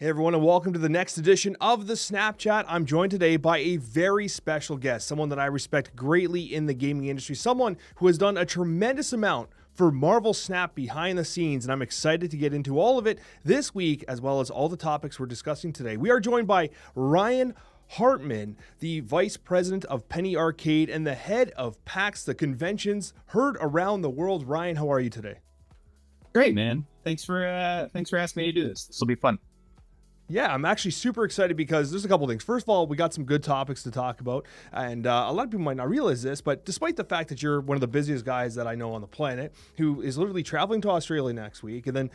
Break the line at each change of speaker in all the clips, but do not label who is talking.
Hey everyone, and welcome to the next edition of the Snapchat. I'm joined today by a very special guest, someone that I respect greatly in the gaming industry, someone who has done a tremendous amount for Marvel Snap behind the scenes, and I'm excited to get into all of it this week, as well as all the topics we're discussing today. We are joined by Ryan Hartman, the Vice President of Penny Arcade and the head of PAX, the conventions heard around the world. Ryan, how are you today?
Great, man. Thanks for asking me to do this. This will be fun.
Yeah, I'm actually super excited because there's a couple things. First of all, we got some good topics to talk about, and a lot of people might not realize this, but despite the fact that you're one of the busiest guys that I know on the planet, who is literally traveling to Australia next week and then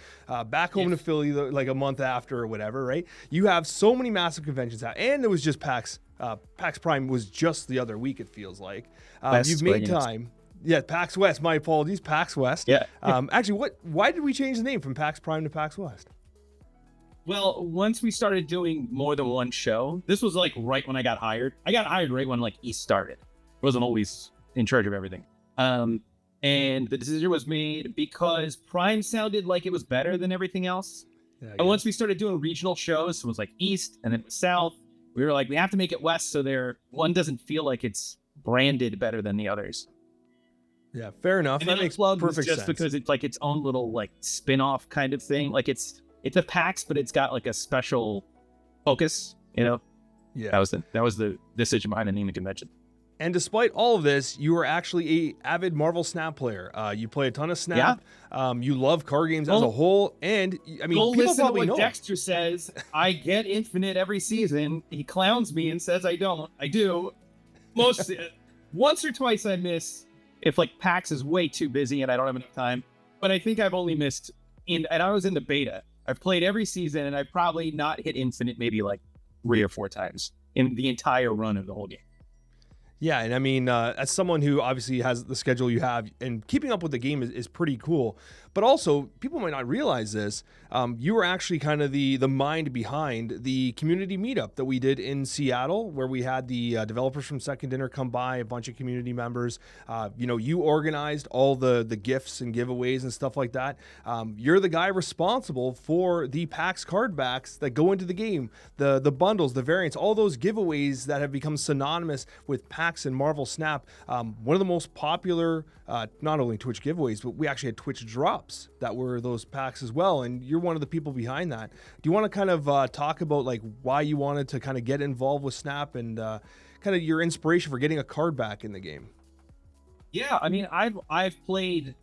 back home to Philly like a month after or whatever, right? You have so many massive conventions out, and it was just PAX. PAX Prime was just the other week, it feels like. You've made time. Yeah, PAX West. My apologies, PAX West.
Yeah.
Actually, why did we change the name from PAX Prime to PAX West?
Well, once we started doing more than one show, this was like right when I got hired. I got hired right when like East started. I wasn't always in charge of everything. And the decision was made because Prime sounded like it was better than everything else. Yeah, and once we started doing regional shows, it was like East and then South. We were like, we have to make it West so one doesn't feel like it's branded better than the others.
Yeah, fair enough.
And
that makes perfect sense. Just because
it's like its own little like spin-off kind of thing. Like it's a PAX, but it's got like a special focus, you know?
Yeah.
That was the decision behind the name of the convention.
And despite all of this, you are actually a avid Marvel Snap player. You play a ton of Snap. Yeah. You love card games as a whole. And I mean, people probably know.
Dexter says, I get Infinite every season. He clowns me and says I don't. I do. Once or twice I miss if like PAX is way too busy and I don't have enough time. But I think I've only missed and I was in the beta. I've played every season, and I've probably not hit Infinite maybe like 3 or 4 times in the entire run of the whole game.
Yeah, and I mean, as someone who obviously has the schedule you have, and keeping up with the game is pretty cool. But also, people might not realize this. You were actually kind of the mind behind the community meetup that we did in Seattle, where we had the developers from Second Dinner come by, a bunch of community members. You organized all the gifts and giveaways and stuff like that. You're the guy responsible for the PAX card backs that go into the game, the bundles, the variants, all those giveaways that have become synonymous with PAX and Marvel Snap. One of the most popular, not only Twitch giveaways, but we actually had Twitch drops that were those packs as well, and you're one of the people behind that. Do you want to kind of talk about like why you wanted to kind of get involved with Snap and kind of your inspiration for getting a card back in the game?
Yeah, I mean, I've played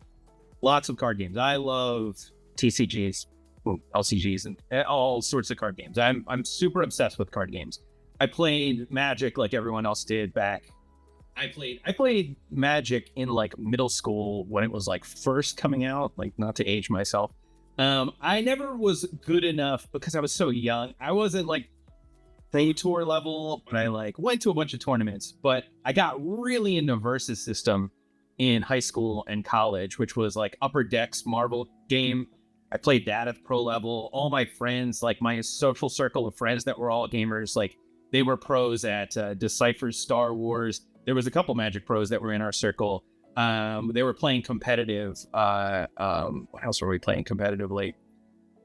lots of card games. I love TCGs, LCGs, and all sorts of card games. I'm super obsessed with card games. I played Magic like everyone else did back. I played Magic in like middle school when it was like first coming out, like not to age myself. I never was good enough because I was so young. I wasn't like Pro Tour level, but I like went to a bunch of tournaments. But I got really into Versus System in high school and college, which was like Upper Decks Marvel game. I played that at pro level. All my friends, like my social circle of friends that were all gamers, like they were pros at Decipher's Star Wars. There was a couple Magic pros that were in our circle. They were playing competitive. What else were we playing competitively?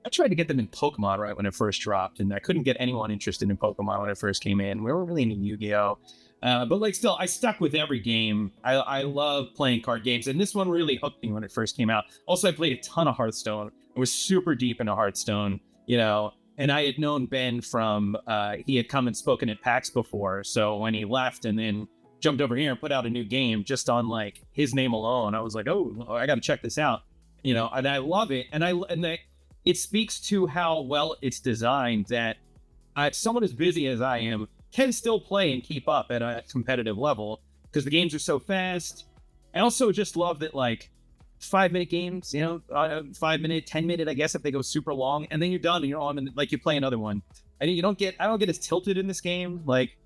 I tried to get them in Pokemon right when it first dropped, and I couldn't get anyone interested in Pokemon when it first came in. We weren't really into Yu-Gi-Oh! But like still, I stuck with every game. I love playing card games, and this one really hooked me when it first came out. Also, I played a ton of Hearthstone. I was super deep into Hearthstone, and I had known Ben from, he had come and spoken at PAX before, so when he left and then jumped over here and put out a new game just on like his name alone, I was like, oh, I got to check this out, and I love it. It speaks to how well it's designed that someone as busy as I am can still play and keep up at a competitive level because the games are so fast. I also just love that like 5-minute games, 5 minute, 10 minute, I guess if they go super long, and then you're done and you're on and like you play another one. I don't get as tilted in this game. Like,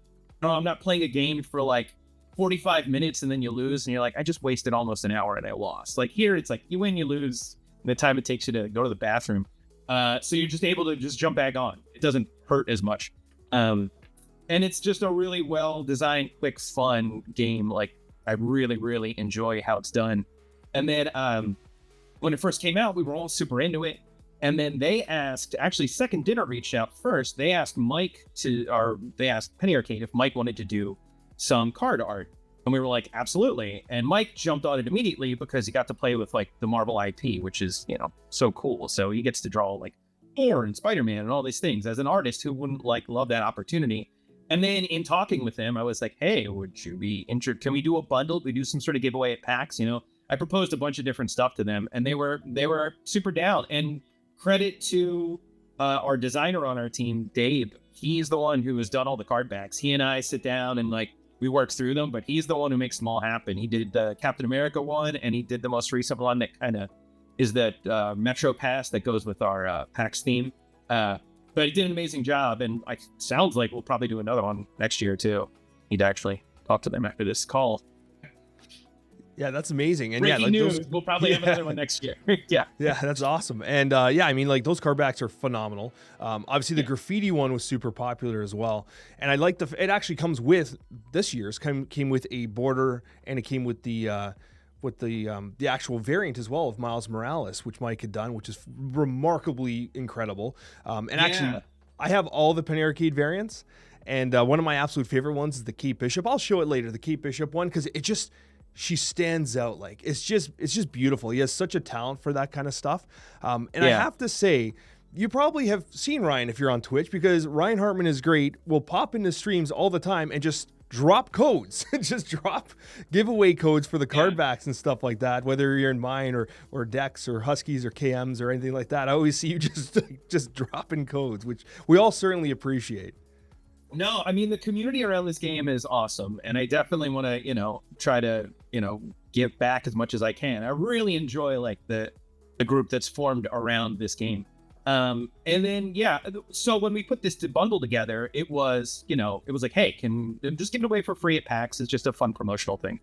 I'm not playing a game for like 45 minutes and then you lose and you're like, I just wasted almost an hour and I lost. Like here, it's like you win, you lose, and the time it takes you to go to the bathroom. So you're just able to just jump back on. It doesn't hurt as much. And it's just a really well-designed, quick, fun game. Like, I really, really enjoy how it's done. And then when it first came out, we were all super into it. And then they asked, actually, Second Dinner reached out first. They asked they asked Penny Arcade if Mike wanted to do some card art. And we were like, absolutely. And Mike jumped on it immediately because he got to play with like the Marvel IP, which is, so cool. So he gets to draw like Thor and Spider-Man and all these things. As an artist, who wouldn't like love that opportunity? And then in talking with him, I was like, hey, would you be interested? Can we do a bundle? We do some sort of giveaway at PAX? I proposed a bunch of different stuff to them, and they were super down. And credit to our designer on our team, Dave. He's the one who has done all the card backs. He and I sit down and like we work through them, but he's the one who makes them all happen. He did the Captain America one, and he did the most recent one that kind of is that Metro Pass that goes with our PAX theme. But he did an amazing job, and it sounds like we'll probably do another one next year too. Need to actually talk to them after this call.
Yeah, that's amazing. And
Breaking news,
those,
we'll probably have another one next year. Yeah,
that's awesome. And like those card backs are phenomenal. Obviously the graffiti one was super popular as well. And I like it actually comes with this year's came with a border, and it came with the actual variant as well of Miles Morales, which Mike had done, which is remarkably incredible. Actually, I have all the Penny Arcade variants, and one of my absolute favorite ones is the Kate Bishop. I'll show it later, the Kate Bishop one, because she stands out. Like it's just beautiful. He has such a talent for that kind of stuff. I have to say, you probably have seen Ryan if you're on Twitch, because Ryan Hartman is great. Will pop into streams all the time and just drop codes, just drop giveaway codes for the card backs and stuff like that, whether you're in mine or Dex or Huskies or KMs or anything like that. I always see you just dropping codes, which we all certainly appreciate.
No, I mean, the community around this game is awesome, and I definitely want to, try to, give back as much as I can. I really enjoy like the group that's formed around this game. And then, so when we put this bundle together, it was like, hey, can just give it away for free at PAX. It's just a fun promotional thing.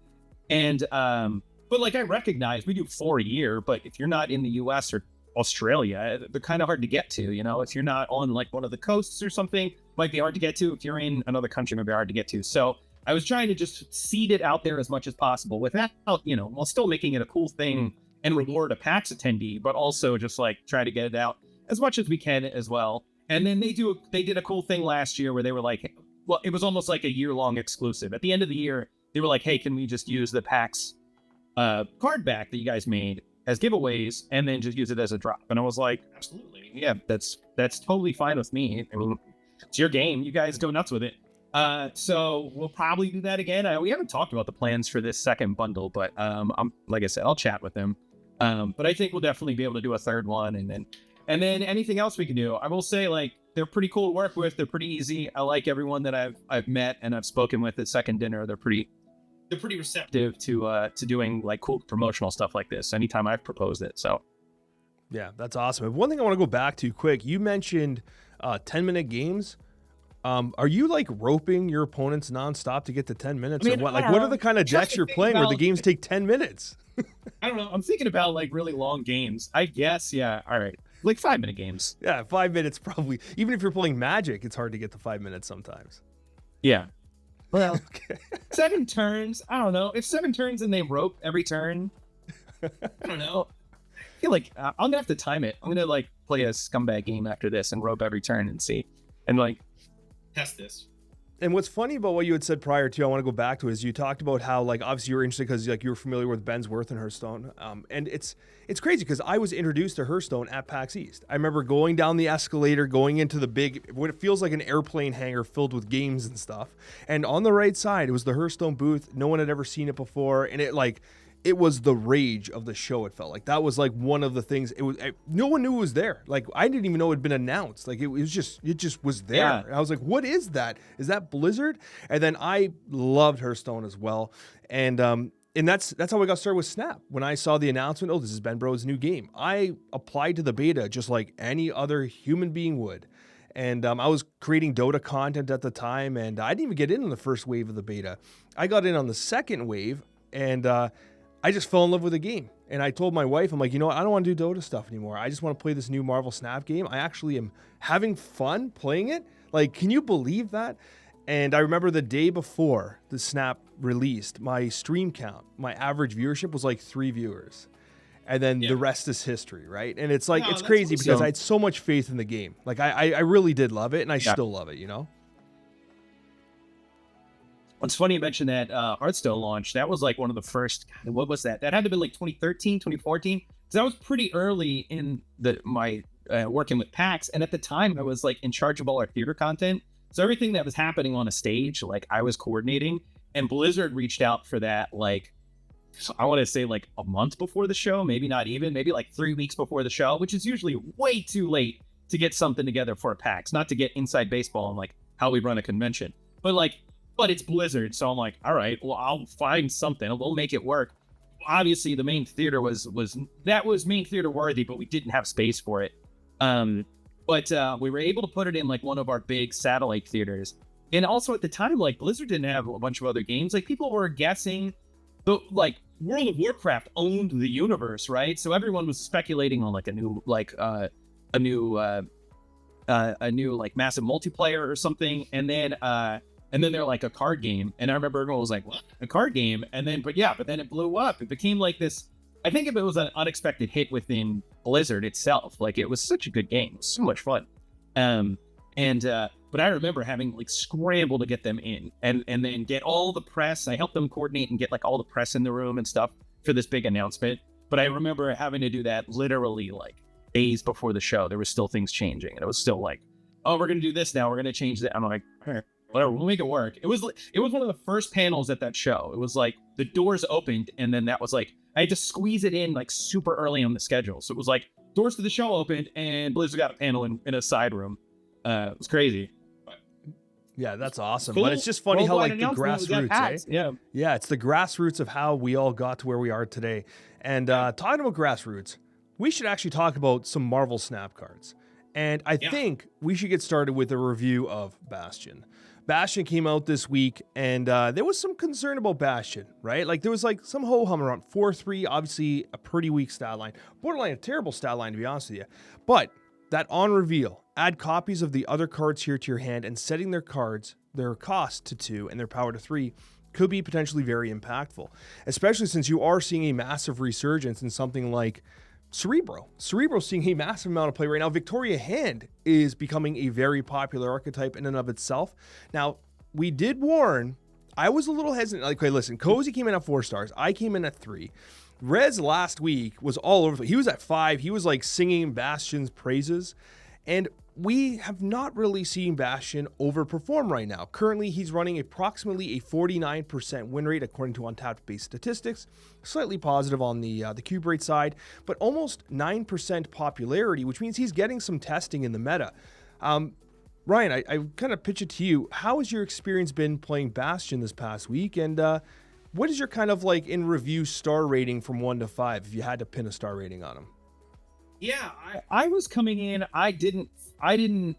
And, but like, I recognize we do 4 a year, but if you're not in the US or Australia, they're kind of hard to get to, if you're not on like one of the coasts or something, might be hard to get to. If you're in another country, might be hard to get to. So I was trying to just seed it out there as much as possible without, while still making it a cool thing and reward a PAX attendee, but also just like try to get it out as much as we can as well. And then they did a cool thing last year where they were like, well, it was almost like a year-long exclusive. At the end of the year, they were like, hey, can we just use the PAX card back that you guys made as giveaways and then just use it as a drop? And I was like, absolutely. Yeah, that's totally fine with me. I mean, it's your game. You guys go nuts with it. So we'll probably do that again. We haven't talked about the plans for this second bundle, but I'm like I said, I'll chat with them. But I think we'll definitely be able to do a third one, and then anything else we can do. I will say, like, they're pretty cool to work with. They're pretty easy. I like everyone that I've met and I've spoken with at Second Dinner. They're pretty receptive to doing like cool promotional stuff like this anytime I've proposed it. So
yeah, that's awesome. One thing I want to go back to quick, you mentioned 10-minute games. Are you like roping your opponents nonstop to get to 10 minutes or what? Like, what are the kind of decks you're playing where the games take 10 minutes?
I don't know. I'm thinking about like really long games. I guess, yeah. All right. Like 5-minute games.
Yeah, 5 minutes probably. Even if you're playing Magic, it's hard to get to 5 minutes sometimes.
Yeah. Well, okay. 7 turns. I don't know. If 7 turns and they rope every turn, I don't know. I feel like I'm going to have to time it. I'm going to like play a scumbag game after this and rope every turn and see. And like test this.
And what's funny about what you had said prior to, I want to go back to, is you talked about how, like, obviously you were interested because like you were familiar with Bensworth and Hearthstone. And it's crazy because I was introduced to Hearthstone at PAX East. I remember going down the escalator, going into the big, what it feels like an airplane hangar filled with games and stuff. And on the right side, it was the Hearthstone booth. No one had ever seen it before. And it was the rage of the show. It felt like that was like one of the things. No one knew it was there. Like, I didn't even know it had been announced. Like, it just was there.
Yeah.
And I was like, what is that? Is that Blizzard? And then I loved Hearthstone as well. And that's how I got started with Snap. When I saw the announcement, oh, this is Ben Bro's new game, I applied to the beta just like any other human being would. And I was creating Dota content at the time, and I didn't even get in on the first wave of the beta. I got in on the second wave, and I just fell in love with the game. And I told my wife, I'm like, you know what? I don't want to do Dota stuff anymore. I just want to play this new Marvel Snap game. I actually am having fun playing it. Like, can you believe that? And I remember the day before the Snap released, my stream count, my average viewership was like 3 viewers. and then the rest is history, right? And it's like, it's
that's
crazy because
awesome.
I had so much faith in the game. Like I really did love it, and I still love it, you know?
It's funny you mentioned that Hearthstone launch. That was like one of the first, what was that? That had to be like 2013, 2014. Because that was pretty early in my working with PAX. And at the time, I was like in charge of all our theater content. So everything that was happening on a stage, like I was coordinating. And Blizzard reached out for that, like, so I want to say like a month before the show, maybe not even, maybe like 3 weeks before the show, which is usually way too late to get something together for a PAX. Not to get inside baseball and like how we run a convention. But it's Blizzard, so I'm like, all right, well, I'll find something. We'll make it work. Obviously, the main theater was main theater worthy, but we didn't have space for it. But we were able to put it in like one of our big satellite theaters. And also at the time, like Blizzard didn't have a bunch of other games. Like people were guessing, but like World of Warcraft owned the universe, right? So everyone was speculating on like a new like massive multiplayer or something, and then they're like a card game. And I remember everyone was like, what? A card game? And then, but then it blew up. It became like this, I think if it was an unexpected hit within Blizzard itself, like it was such a good game. It was so much fun. But I remember having like scramble to get them in and then get all the press. I helped them coordinate and get like all the press in the room and stuff for this big announcement. But I remember having to do that literally like days before the show. There was still things changing. And it was still like, oh, we're going to do this now. We're going to change that. I'm like, whatever, we'll make it work. It was one of the first panels at that show. It was like the doors opened, and then that was like I had to squeeze it in like super early on the schedule. So it was like doors to the show opened, and Blizzard got a panel in a side room. It was crazy.
Yeah, that's awesome.
Cool.
But it's just funny how like the
Worldwide
grassroots, eh? Yeah, it's the grassroots of how we all got to where we are today. And talking about grassroots, we should actually talk about some Marvel Snap cards. And I think we should get started with a review of Bastion. Bastion came out this week, and there was some concern about Bastion, right? Like, there was, like, some ho-hum around 4-3, obviously a pretty weak stat line. Borderline a terrible stat line, to be honest with you. But that on reveal, add copies of the other cards here to your hand, and setting their cards, their cost to 2 and their power to 3, could be potentially very impactful, especially since you are seeing a massive resurgence in something like Cerebro. Cerebro's seeing a massive amount of play right now. Victoria Hand is becoming a very popular archetype in and of itself. Now, we did warn, I was a little hesitant. Like, okay, listen, Cozy came in at 4 stars. I came in at 3. Rez last week was all over. He was at 5. He was like singing Bastion's praises. And we have not really seen Bastion overperform right now. Currently, he's running approximately a 49% win rate according to Untapped base statistics, slightly positive on the cube rate side, but almost 9% popularity, which means he's getting some testing in the meta. Ryan, I kind of pitch it to you. How has your experience been playing Bastion this past week? And what is your kind of like in review star rating from 1 to 5 if you had to pin a star rating on him?
Yeah, I was coming in. I didn't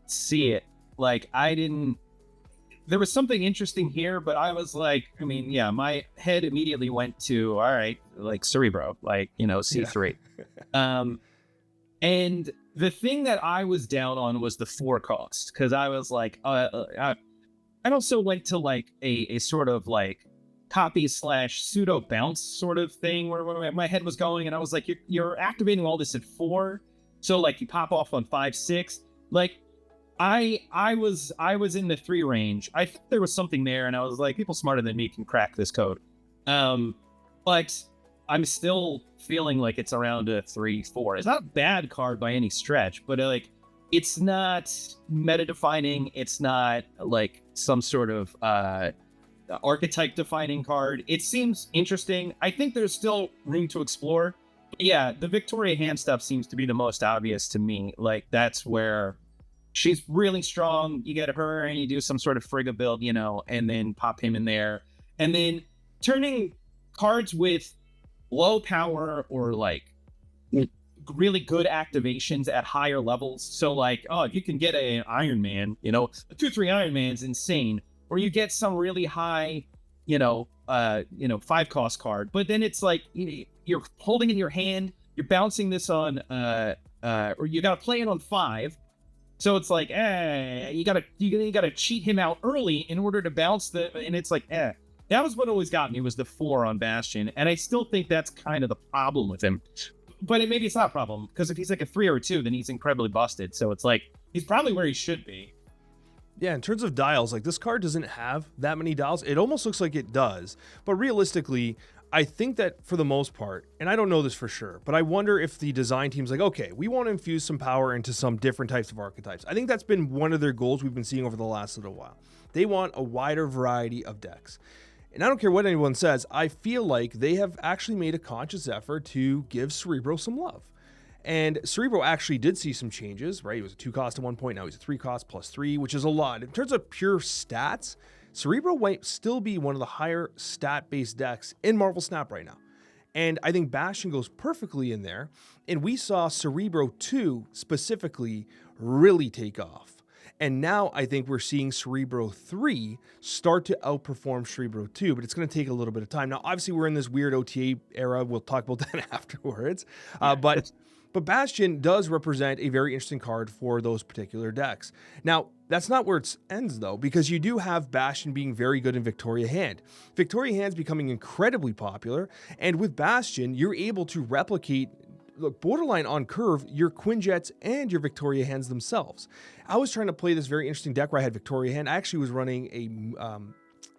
see it. Like, there was something interesting here, but I was like, I mean, yeah, my head immediately went to, all right, like Cerebro, like, C3. Yeah. And the thing that I was down on was the 4 cost, because I was like, I also went to like a sort of like copy / pseudo bounce sort of thing where my head was going, and I was like, you're activating all this at 4, so like you pop off on 5, 6. Like I was in the 3 range. I thought there was something there, and I was like, people smarter than me can crack this code. But I'm still feeling like it's around a 3, 4. It's not a bad card by any stretch, but like it's not meta defining. It's not like some sort of archetype defining card. It seems interesting. I think there's still room to explore. But yeah, the Victoria Hand stuff seems to be the most obvious to me. Like, that's where she's really strong. You get her and you do some sort of Frigga build, and then pop him in there. And then turning cards with low power or like really good activations at higher levels. So like, oh, you can get an Iron Man, a 2/3 Iron Man's insane. Or you get some really high, 5 cost card, but then it's like you're holding in your hand, you're bouncing this on, or you gotta play it on 5. So it's like, you gotta cheat him out early in order to bounce and it's like, That was what always got me, was the 4 on Bastion, and I still think that's kind of the problem with him. but maybe it's not a problem, because if he's like a 3 or a 2, then he's incredibly busted. So it's like he's probably where he should be.
Yeah, in terms of dials, like this card doesn't have that many dials. It almost looks like it does, but realistically, I think that for the most part, and I don't know this for sure, but I wonder if the design team's like, okay, we want to infuse some power into some different types of archetypes. I think that's been one of their goals we've been seeing over the last little while. They want a wider variety of decks. And I don't care what anyone says, I feel like they have actually made a conscious effort to give Cerebro some love. And Cerebro actually did see some changes, right? He was a 2 cost at one point, now he's a 3 cost plus 3, which is a lot. In terms of pure stats, Cerebro might still be one of the higher stat-based decks in Marvel Snap right now. And I think Bastion goes perfectly in there. And we saw Cerebro 2 specifically really take off. And now I think we're seeing Cerebro 3 start to outperform Cerebro 2, but it's going to take a little bit of time. Now, obviously, we're in this weird OTA era. We'll talk about that afterwards. But Bastion does represent a very interesting card for those particular decks. Now, that's not where it ends, though, because you do have Bastion being very good in Victoria Hand. Victoria Hand's becoming incredibly popular, and with Bastion, you're able to replicate, look, borderline on curve, your Quinjets and your Victoria Hands themselves. I was trying to play this very interesting deck where I had Victoria Hand. I actually was running a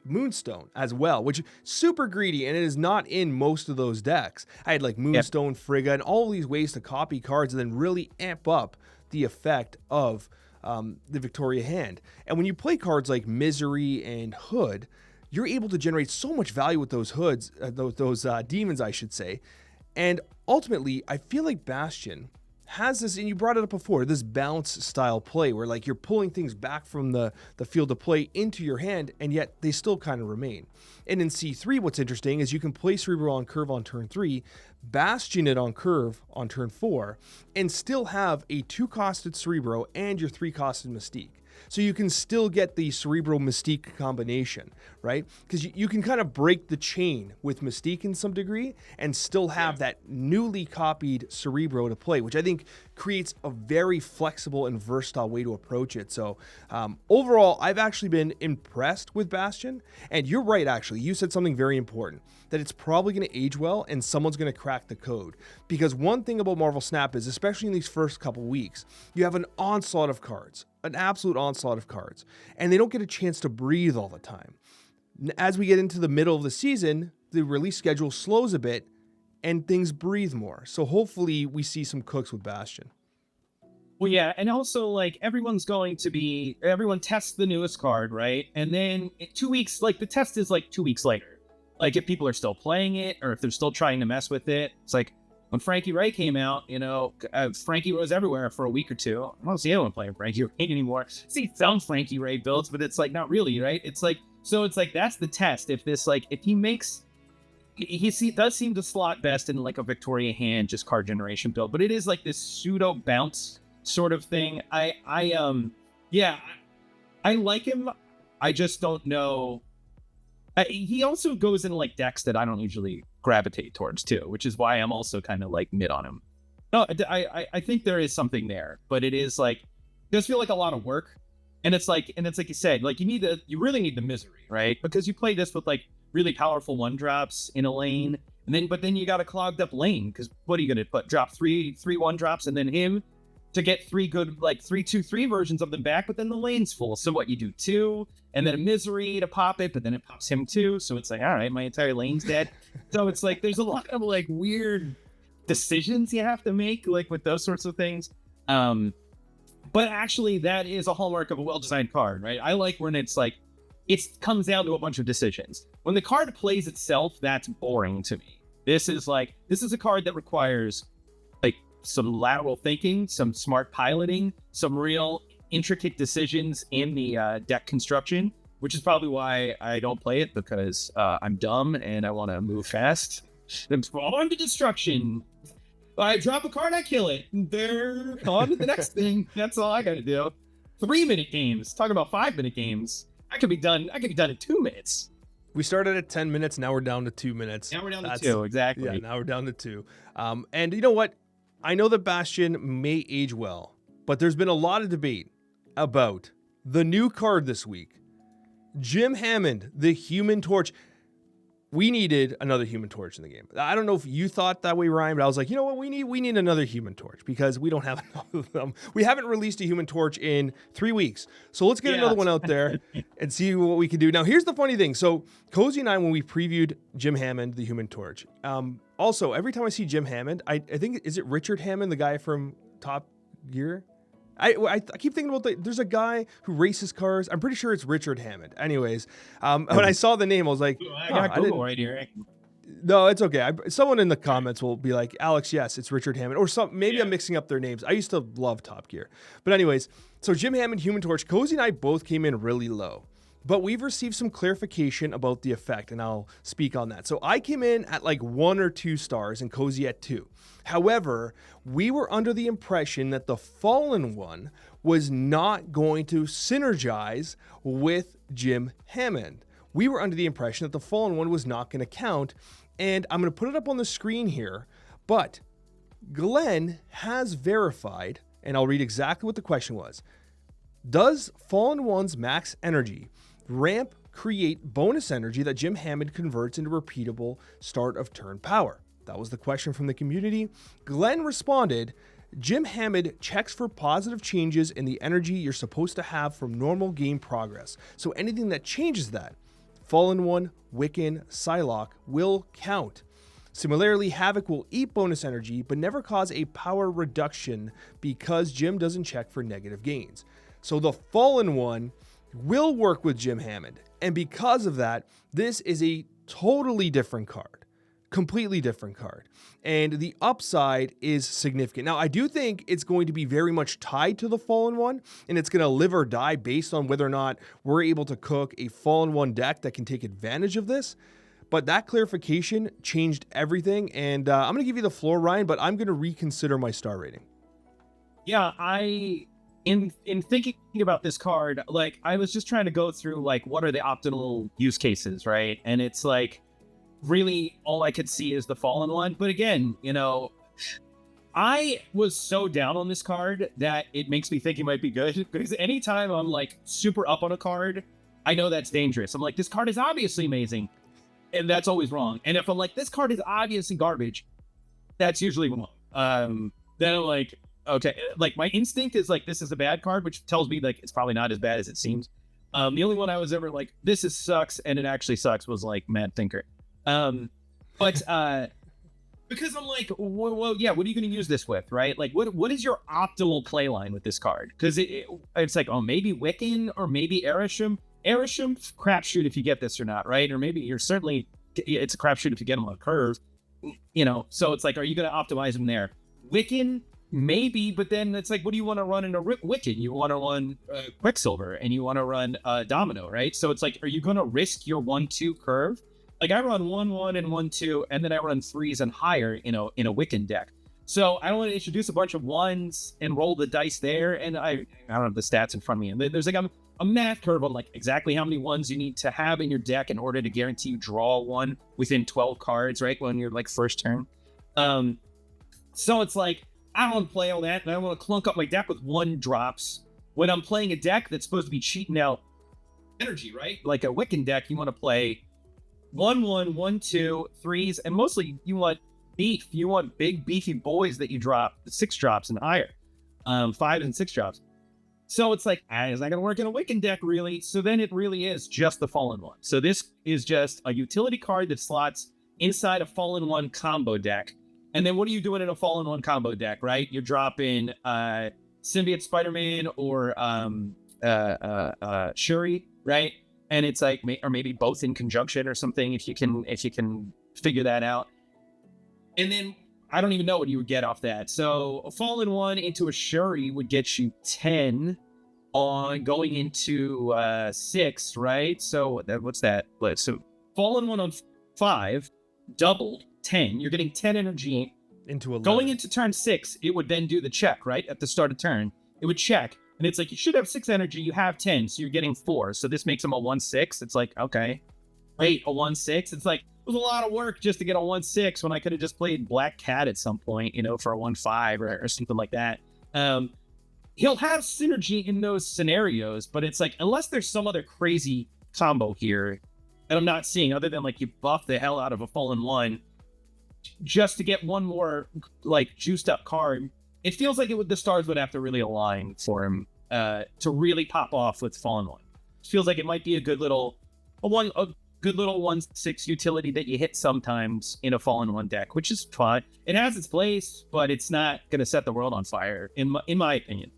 Moonstone as well, which is super greedy, and it is not in most of those decks. I had like Moonstone, Frigga, and all these ways to copy cards and then really amp up the effect of the Victoria Hand. And when you play cards like Misery and Hood, you're able to generate so much value with those hoods, those demons, I should say. And ultimately, I feel like Bastion has this, and you brought it up before, this balance style play where like you're pulling things back from the field of play into your hand, and yet they still kind of remain. And in C3, what's interesting is you can play Cerebro on curve on turn 3, Bastion it on curve on turn 4, and still have a 2-costed Cerebro and your 3-costed Mystique. So you can still get the Cerebro Mystique combination, right? Because you can kind of break the chain with Mystique in some degree and still have that newly copied Cerebro to play, which I think creates a very flexible and versatile way to approach it. So overall, I've actually been impressed with Bastion. And you're right, actually. You said something very important, that it's probably going to age well and someone's going to crack the code. Because one thing about Marvel Snap is, especially in these first couple weeks, you have an onslaught of cards. An absolute onslaught of cards, and they don't get a chance to breathe all the time. As we get into the middle of the season, the release schedule slows a bit and things breathe more. So hopefully we see some cooks with Bastion.
Well, yeah, and also like everyone tests the newest card, right? And then in 2 weeks, like the test is like 2 weeks later. Like if people are still playing it or if they're still trying to mess with it, it's like, when Frankie Ray came out, Frankie was everywhere for a week or two. I don't see anyone playing Frankie Ray anymore. I see some Frankie Ray builds, but it's like not really, right? It's like, so it's like that's the test. If he does seem to slot best in like a Victoria Hand, just card generation build, but it is like this pseudo bounce sort of thing. I like him. I just don't know. He also goes in like decks that I don't usually gravitate towards too, which is why I'm also kind of like mid on him. No, I think there is something there, but it is like, it does feel like a lot of work. And it's like you said, like you really need the Misery, right? Because you play this with like really powerful 1-drops in a lane, but then you got a clogged up lane, because what are you going to drop three 1-drops and then him to get 3 good, like 3/2/3 versions of them back, but then the lane's full. So what, you do 2, and then a Misery to pop it, but then it pops him too. So it's like, all right, my entire lane's dead. So it's like, there's a lot of like weird decisions you have to make, like with those sorts of things. But actually that is a hallmark of a well-designed card, right? I like when it's like, it comes down to a bunch of decisions. When the card plays itself, that's boring to me. This is a card that requires like some lateral thinking, some smart piloting, some real intricate decisions in the deck construction, which is probably why I don't play it, because I'm dumb and I want to move fast. Then fall into destruction. I drop a card, I kill it. They're on to the next thing. That's all I got to do. 3-minute games. Talking about 5-minute games. I could be done in 2 minutes.
We started at 10 minutes. Now we're down to 2 minutes.
Now we're down to 2. Exactly.
Yeah, now we're down to 2. And you know what? I know that Bastion may age well, but there's been a lot of debate about the new card this week. Jim Hammond, the Human Torch. we needed another Human Torch in the game. I don't know if you thought that way, Ryan, but I was like, you know what, we need another Human Torch because we don't have enough of them. We haven't released a Human Torch in 3 weeks, so let's get another one out there and see what we can do. Now, here's the funny thing. So, Cozy and I, when we previewed Jim Hammond, the Human Torch, also every time I see Jim Hammond, I think is it Richard Hammond, the guy from Top Gear? I keep thinking about there's a guy who races cars. I'm pretty sure it's Richard Hammond. Anyways, when I saw the name, I was like,
I got Google right here.
No, it's okay. Someone in the comments will be like, Alex, yes, it's Richard Hammond. Or maybe I'm mixing up their names. I used to love Top Gear. But anyways, so Jim Hammond, Human Torch, Cozy and I both came in really low. But we've received some clarification about the effect, and I'll speak on that. So I came in at like 1 or 2 stars and Cozy at 2. However, we were under the impression that the Fallen One was not going to synergize with Jim Hammond. We were under the impression that the Fallen One was not going to count, and I'm going to put it up on the screen here, but Glenn has verified, and I'll read exactly what the question was. Does Fallen One's max energy ramp create bonus energy that Jim Hammond converts into repeatable start of turn power? That was the question from the community. Glenn responded, Jim Hammond checks for positive changes in the energy you're supposed to have from normal game progress. So anything that changes that, Fallen One, Wiccan, Psylocke will count. Similarly, Havoc will eat bonus energy, but never cause a power reduction because Jim doesn't check for negative gains. So the Fallen One will work with Jim Hammond. And because of that, this is a totally different card. Completely different card. And the upside is significant. Now, I do think it's going to be very much tied to the Fallen One, and it's going to live or die based on whether or not we're able to cook a Fallen One deck that can take advantage of this. But that clarification changed everything. And I'm going to give you the floor, Ryan, but I'm going to reconsider my star rating.
Yeah, in thinking about this card, like I was just trying to go through like what are the optimal use cases, right? And it's like really all I could see is the Fallen One. But again, you know, I was so down on this card that it makes me think it might be good, because anytime I'm like super up on a card, I know that's dangerous. I'm like, this card is obviously amazing, and that's always wrong. And if I'm like, this card is obviously garbage, that's usually wrong. Then I'm like, okay, like my instinct is like, this is a bad card, which tells me like it's probably not as bad as it seems. The only one I was ever like, this is sucks, and it actually sucks, was like Mad Thinker. Because I'm like, well, yeah, what are you going to use this with, right? Like, what is your optimal play line with this card? Because it's like, oh, maybe Wiccan or maybe Erisham. Erisham, crapshoot if you get this or not, right? Or maybe it's a crapshoot if you get them on a curve, you know? So it's like, are you going to optimize them there? Wiccan, maybe, but then it's like, what do you want to run in a Wiccan? You want to run Quicksilver, and you want to run Domino, right? So it's like, are you going to risk your 1-2 curve? Like I run 1-1 and 1-2, and then I run 3s and higher, you know, in a Wiccan deck. So I don't want to introduce a bunch of 1s and roll the dice there. And I don't have the stats in front of me. And there's like a math curve on like exactly how many 1s you need to have in your deck in order to guarantee you draw one within 12 cards, right? When you're like first turn. So it's like, I don't want to play all that, and I want to clunk up my deck with 1 drops when I'm playing a deck that's supposed to be cheating out energy, right? Like a Wiccan deck, you want to play 1-1, 1-2, 3s, and mostly you want beef. You want big beefy boys that you drop 6 drops and higher, 5 and 6 drops. So it's like, it's not going to work in a Wiccan deck, really. So then it really is just the Fallen One. So this is just a utility card that slots inside a Fallen One combo deck. And then what are you doing in a Fallen One combo deck, right? You're dropping Symbiote Spider-Man or Shuri, right? And it's like, or maybe both in conjunction or something, if you can figure that out. And then I don't even know what you would get off that. So a Fallen One into a Shuri would get you 10 on going into 6, right? So what's that? So Fallen One on 5, doubled 10. You're getting 10 energy
into 11.
Going into turn 6, it would then do the check, right? At the start of turn, it would check. And it's like, you should have 6 energy, you have 10, so you're getting 4. So this makes them a 1-6. It's like, okay, wait, a 1-6? It's like, it was a lot of work just to get a 1-6 when I could have just played Black Cat at some point, you know, for a 1-5 or something like that. He'll have synergy in those scenarios, but it's like, unless there's some other crazy combo here, and I'm not seeing other than like you buff the hell out of a Fallen One just to get one more like juiced up card. It feels like the stars would have to really align for him to really pop off with Fallen One. It feels like it might be a good little 1/6 utility that you hit sometimes in a Fallen One deck, which is fine. It has its place, but it's not going to set the world on fire, in my opinion.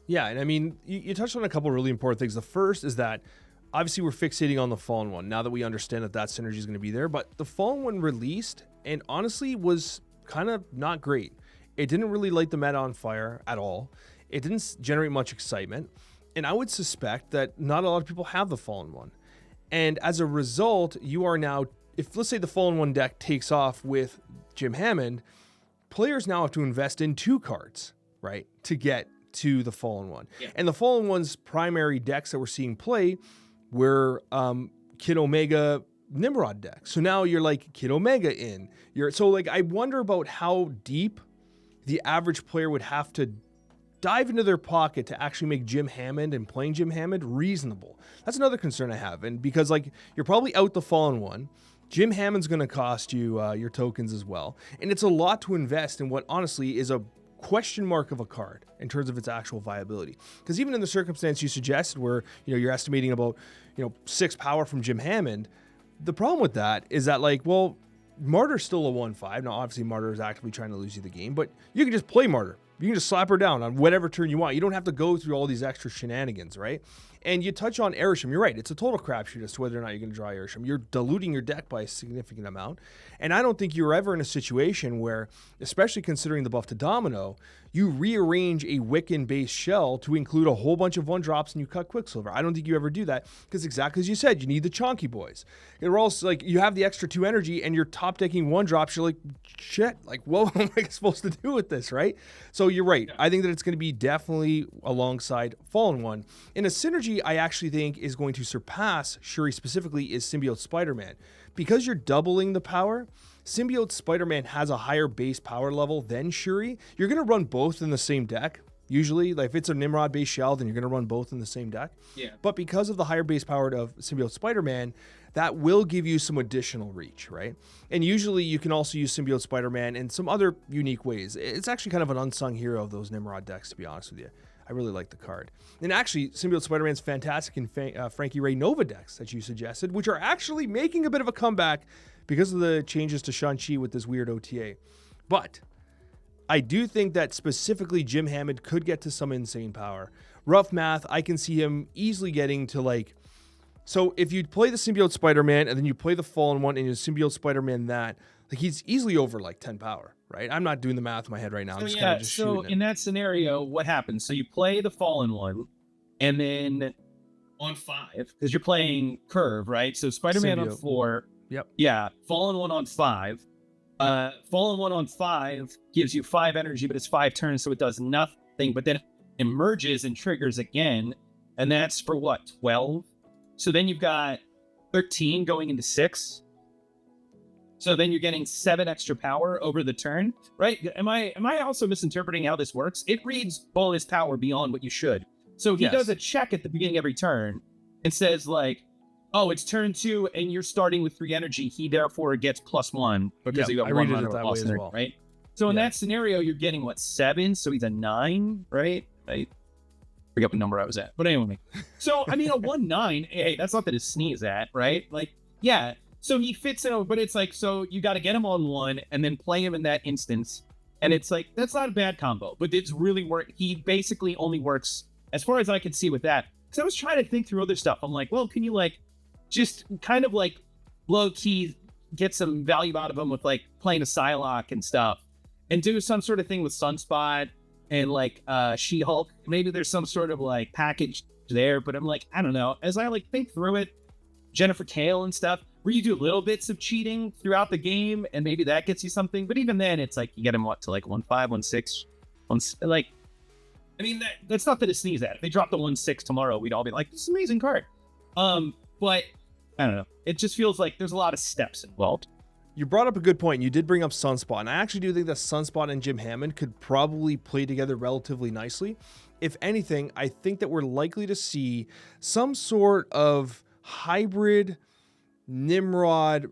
Yeah, and I mean, you touched on a couple really important things. The first is that obviously we're fixating on the Fallen One now that we understand that synergy is going to be there, but the Fallen One released and honestly was kind of not great. It didn't really light the meta on fire at all. It didn't generate much excitement, and I would suspect that not a lot of people have the Fallen One. And as a result, you are now, if let's say the Fallen One deck takes off with Jim Hammond, players now have to invest in 2 cards, right, to get to the Fallen One. Yeah. And the Fallen One's primary decks that we're seeing play were Kid Omega Nimrod decks. So now you're like Kid Omega in. So like I wonder about how deep the average player would have to dive into their pocket to actually make Jim Hammond and playing Jim Hammond reasonable. That's another concern I have. And because like you're probably out the Fallen One, Jim Hammond's going to cost you your tokens as well. And it's a lot to invest in what honestly is a question mark of a card in terms of its actual viability. Because even in the circumstance you suggested where, you're estimating about, 6 power from Jim Hammond, the problem with that is that like, well, Martyr's still a 1/5. Now, obviously Martyr is actively trying to lose you the game, but you can just play Martyr. You can just slap her down on whatever turn you want. You don't have to go through all these extra shenanigans, right? And you touch on Erisham. You're right. It's a total crapshoot as to whether or not you're going to draw Erisham. You're diluting your deck by a significant amount. And I don't think you're ever in a situation where, especially considering the buff to Domino, you rearrange a Wiccan-based shell to include a whole bunch of 1-drops and you cut Quicksilver. I don't think you ever do that because exactly as you said, you need the Chonky Boys. Or else, like, you have the extra 2 energy and you're top decking 1-drops. You're like, shit, like, what am I supposed to do with this, right? So you're right. I think that it's going to be definitely alongside Fallen One. In a synergy I actually think is going to surpass Shuri specifically is Symbiote Spider-Man. Because you're doubling the power, Symbiote Spider-Man has a higher base power level than Shuri. You're going to run both in the same deck. Usually, like if it's a Nimrod-based shell, then you're going to run both in the same deck. Yeah. But because of the higher base power of Symbiote Spider-Man, that will give you some additional reach, right? And usually you can also use Symbiote Spider-Man in some other unique ways. It's actually kind of an unsung hero of those Nimrod decks, to be honest with you. I really like the card. And actually, Symbiote Spider-Man's fantastic in Frankie Ray Nova decks that you suggested, which are actually making a bit of a comeback because of the changes to Shang-Chi with this weird OTA. But I do think that specifically Jim Hammond could get to some insane power. Rough math, I can see him easily getting to like... So if you play the Symbiote Spider-Man and then you play the Fallen One and you Symbiote Spider-Man that, like he's easily over like 10 power. Right? I'm not doing the math in my head right now. I'm just kind of just shooting it.
In that scenario, what happens? So you play the Fallen One, and then on 5, because you're playing Curve, right? So Spider-Man on 4.
Yep.
Yeah. Fallen One on 5. Fallen One on 5 gives you 5 energy, but it's 5 turns, so it does nothing. But then it emerges and triggers again, and that's for what? 12. So then you've got 13 going into 6. So then you're getting 7 extra power over the turn, right? Am I also misinterpreting how this works? It reads all his power beyond what you should. So he does a check at the beginning of every turn and says like, oh, it's turn 2 and you're starting with 3 energy. He therefore gets +1 because you got 1 mana that way as well, right? So in that scenario, you're getting what, 7? So he's a 9, right? I forget what number I was at, but anyway. So I mean, a 1/9, hey, that's nothing to sneeze at, right? Like, yeah. So he fits in, but it's like, so you got to get him on 1 and then play him in that instance. And it's like, that's not a bad combo, but it's really work. He basically only works as far as I can see with that. Because I was trying to think through other stuff. I'm like, well, can you like just kind of like low key get some value out of him with like playing a Psylocke and stuff and do some sort of thing with Sunspot and like She-Hulk. Maybe there's some sort of like package there, but I'm like, I don't know. As I like think through it, Jennifer Kale and stuff, where you do little bits of cheating throughout the game, and maybe that gets you something. But even then, it's like you get him to like 1/5, 1/6, like. I mean, that's nothing to sneeze at. If they dropped the 1/6 tomorrow, we'd all be like, "This is an amazing card." But I don't know. It just feels like there's a lot of steps involved.
You brought up a good point. You did bring up Sunspot, and I actually do think that Sunspot and Jim Hammond could probably play together relatively nicely. If anything, I think that we're likely to see some sort of hybrid Nimrod,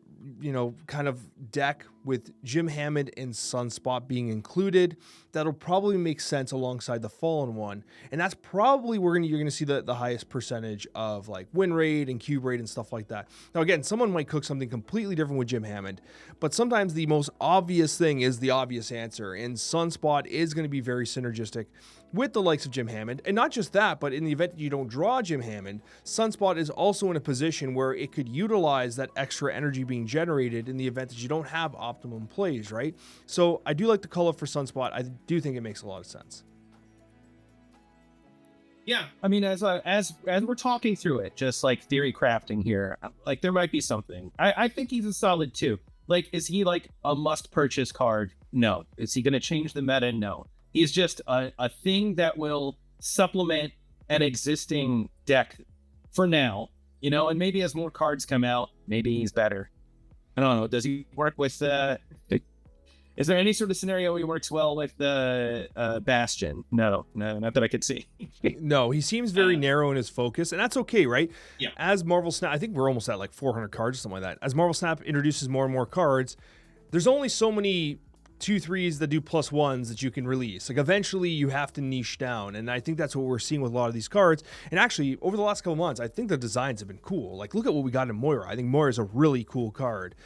kind of deck with Jim Hammond and Sunspot being included. That'll probably make sense alongside the Fallen one. And that's probably where you're going to see the highest percentage of like win rate and cube rate and stuff like that. Now, again, someone might cook something completely different with Jim Hammond, but sometimes the most obvious thing is the obvious answer. And Sunspot is going to be very synergistic with the likes of Jim Hammond. And not just that, but in the event that you don't draw Jim Hammond, Sunspot is also in a position where it could utilize that extra energy being generated in the event that you don't have optimum plays, right? So I do like the call up for Sunspot. I do think it makes a lot of sense.
Yeah, I mean, as we're talking through it, just like theory crafting here, like there might be something. I think he's a solid 2. Like, is he like a must purchase card? No. Is he going to change the meta? No. He's just a thing that will supplement an existing deck for now, and maybe as more cards come out, maybe he's better. I don't know. Does he work with, is there any sort of scenario he works well with Bastion? No, not that I could see.
No, he seems very narrow in his focus, and that's okay, right?
Yeah.
As Marvel Snap, I think we're almost at like 400 cards or something like that. As Marvel Snap introduces more and more cards, there's only so many 2/3s that do +1s that you can release. Like eventually you have to niche down. And I think that's what we're seeing with a lot of these cards. And actually over the last couple months, I think the designs have been cool. Like look at what we got in Moira. I think Moira is a really cool card.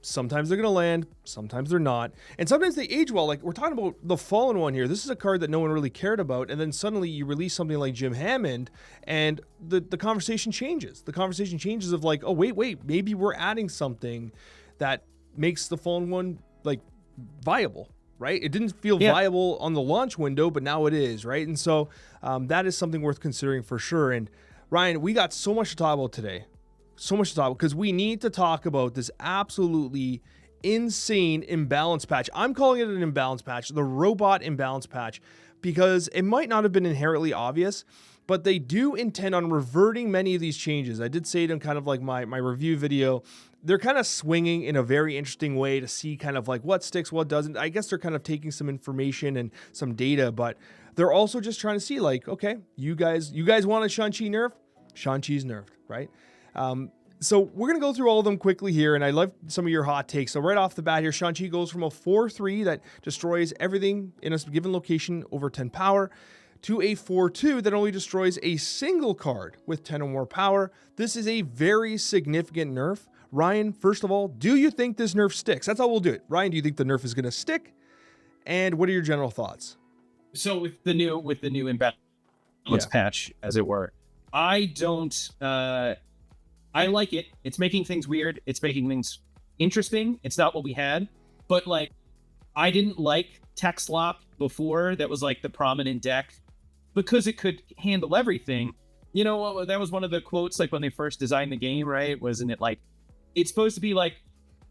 Sometimes they're going to land, sometimes they're not. And sometimes they age well. Like we're talking about the Fallen one here. This is a card that no one really cared about. And then suddenly you release something like Jim Hammond and the conversation changes. The conversation changes of like, oh, wait, maybe we're adding something that makes the Fallen one like viable, right? It didn't feel viable on the launch window, but now it is, right? And so that is something worth considering for sure. And Ryan, we got so much to talk about today. So much to talk about because we need to talk about this absolutely insane imbalance patch. I'm calling it an imbalance patch, the robot imbalance patch, because it might not have been inherently obvious, but they do intend on reverting many of these changes. I did say it in kind of like my review video. They're kind of swinging in a very interesting way to see kind of like what sticks, what doesn't. I guess they're kind of taking some information and some data, but they're also just trying to see like, okay, you guys want a Shang-Chi nerf? Shang-Chi's nerfed, right? So we're going to go through all of them quickly here, and I love some of your hot takes. So right off the bat here, Shang-Chi goes from a 4/3 that destroys everything in a given location over 10 power to a 4/2 that only destroys a single card with 10 or more power. This is a very significant nerf. Ryan, first of all, do you think this nerf sticks? That's how we'll do it. Ryan, do you think the nerf is going to stick? And what are your general thoughts?
So with the new imbalance patch, as it were, I don't... I like it. It's making things weird. It's making things interesting. It's not what we had. But, like, I didn't like Tech Slop before. That was, like, the prominent deck. Because it could handle everything. You know, that was one of the quotes, like, when they first designed the game, right? Wasn't it, like, it's supposed to be, like,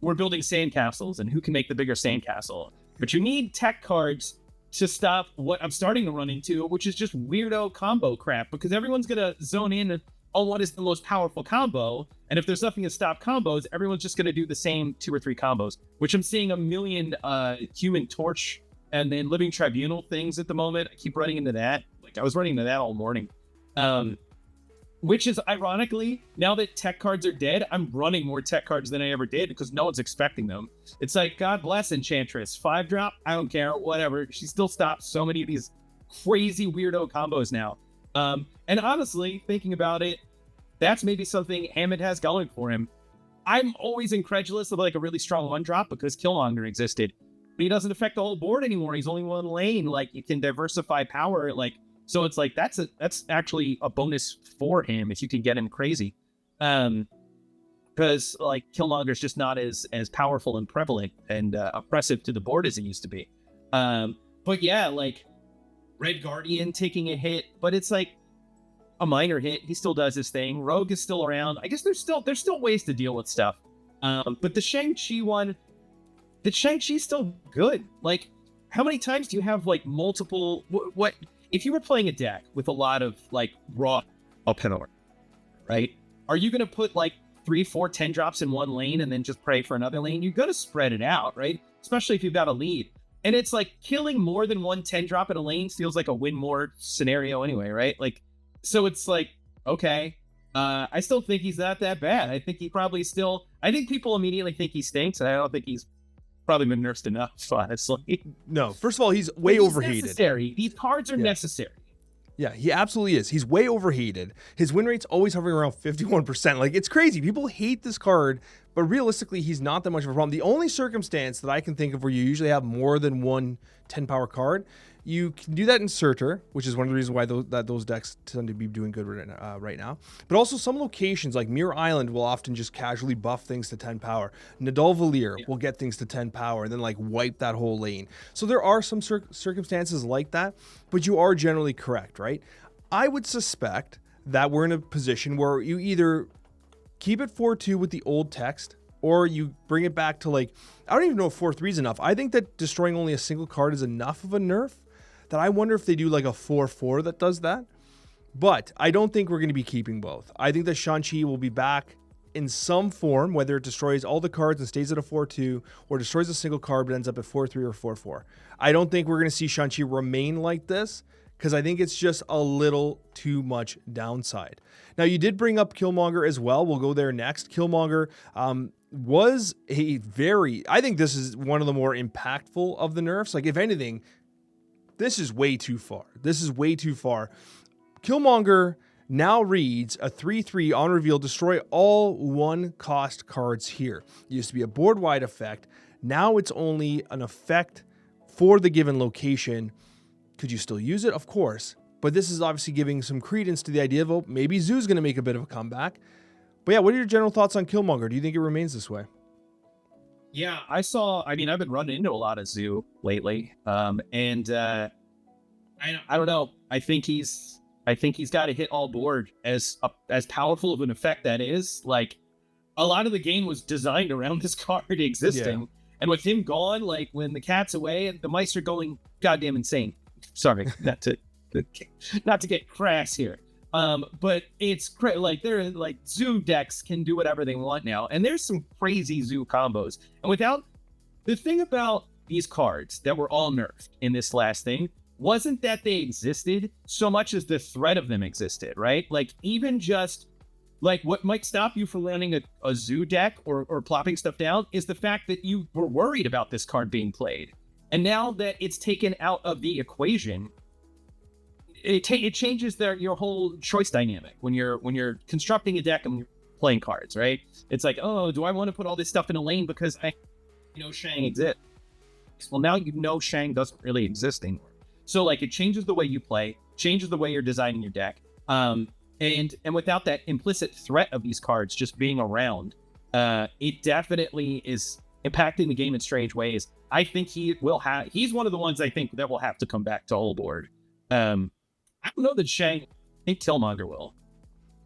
we're building sandcastles, and who can make the bigger sandcastle? But you need tech cards to stop what I'm starting to run into, which is just weirdo combo crap. Because everyone's going to zone in on what is the most powerful combo, and if there's nothing to stop combos, everyone's just going to do the same 2 or 3 combos, which I'm seeing a million Human Torch and then Living Tribunal things at the moment. I keep running into that. Like, I was running into that all morning. Which is, ironically, now that tech cards are dead, I'm running more tech cards than I ever did because no one's expecting them. It's like, God bless Enchantress. 5-drop, I don't care, whatever. She still stops so many of these crazy weirdo combos now. And honestly, thinking about it, that's maybe something Hammond has going for him. I'm always incredulous of like a really strong 1-drop because Killmonger existed, but he doesn't affect the whole board anymore. He's only one lane. Like, you can diversify power. Like, so it's like that's actually a bonus for him if you can get him crazy. Because like Killmonger's just not as powerful and prevalent and oppressive to the board as it used to be. But yeah, like Red Guardian taking a hit, but it's like a minor hit. He still does his thing. Rogue is still around. I guess there's still ways to deal with stuff. But the Shang-Chi one, the Shang-Chi's still good. Like, how many times do you have like multiple? What if you were playing a deck with a lot of like raw power, right? Are you gonna put like 3, 4, 10 drops in one lane and then just pray for another lane? You're gonna spread it out, right? Especially if you've got a lead. And it's like killing more than 1 10-drop in a lane feels like a win more scenario anyway, right? Like, so it's like, okay, I still think he's not that bad. I think he probably still. I think people immediately think he stinks, and I don't think he's probably been nerfed enough. Honestly,
No, first of all, he's way
he's
overheated.
necessary. These cards are necessary.
Yeah, he absolutely is. He's way overheated. His win rate's always hovering around 51%. Like, it's crazy. People hate this card, but realistically, he's not that much of a problem. The only circumstance that I can think of where you usually have more than one 10-power card, you can do that in Surtur, which is one of the reasons why those decks tend to be doing good right now. But also some locations like Mirror Island will often just casually buff things to 10 power. Nadal Valir will get things to 10 power and then like wipe that whole lane. So there are some circumstances like that, but you are generally correct, right? I would suspect that we're in a position where you either keep it 4-2 with the old text, or you bring it back to like, I don't even know if 4-3 is enough. I think that destroying only a single card is enough of a nerf that I wonder if they do like a 4-4 that does that. But I don't think we're going to be keeping both. I think that Shang-Chi will be back in some form, whether it destroys all the cards and stays at a 4-2 or destroys a single card but ends up at 4-3 or 4-4. I don't think we're going to see Shang-Chi remain like this because I think it's just a little too much downside. Now, you did bring up Killmonger as well. We'll go there next. Killmonger was a very, I think this is one of the more impactful of the nerfs. Like, if anything, this is way too far. This is way too far. Killmonger now reads a 3-3 on reveal, destroy all 1-cost cards here. It used to be a board-wide effect. Now it's only an effect for the given location. Could you still use it? Of course. But this is obviously giving some credence to the idea of, oh, maybe Zoo's going to make a bit of a comeback. But yeah, what are your general thoughts on Killmonger? Do you think it remains this way?
Yeah, I've been running into a lot of Zoo lately. I don't know. I think he's got to hit all board as powerful of an effect that is. Like, a lot of the game was designed around this card existing. Yeah. And with him gone, like when the cat's away and the mice are going goddamn insane. Sorry, not to get crass here. But it's great. Like, they're like Zoo decks can do whatever they want now. And there's some crazy Zoo combos. And without the thing about these cards that were all nerfed in this last thing wasn't that they existed so much as the threat of them existed, right? Like, even just like what might stop you from landing a Zoo deck or plopping stuff down is the fact that you were worried about this card being played. And now that it's taken out of the equation, it changes your whole choice dynamic when you're constructing a deck and you're playing cards, right? It's like, oh, do I want to put all this stuff in a lane because I know Shang exists? Well, now you know Shang doesn't really exist anymore. So like, it changes the way you play, changes the way you're designing your deck, and without that implicit threat of these cards just being around, it definitely is impacting the game in strange ways. I think he's one of the ones I think that will have to come back to whole board. I don't know that Shang. I think Killmonger will.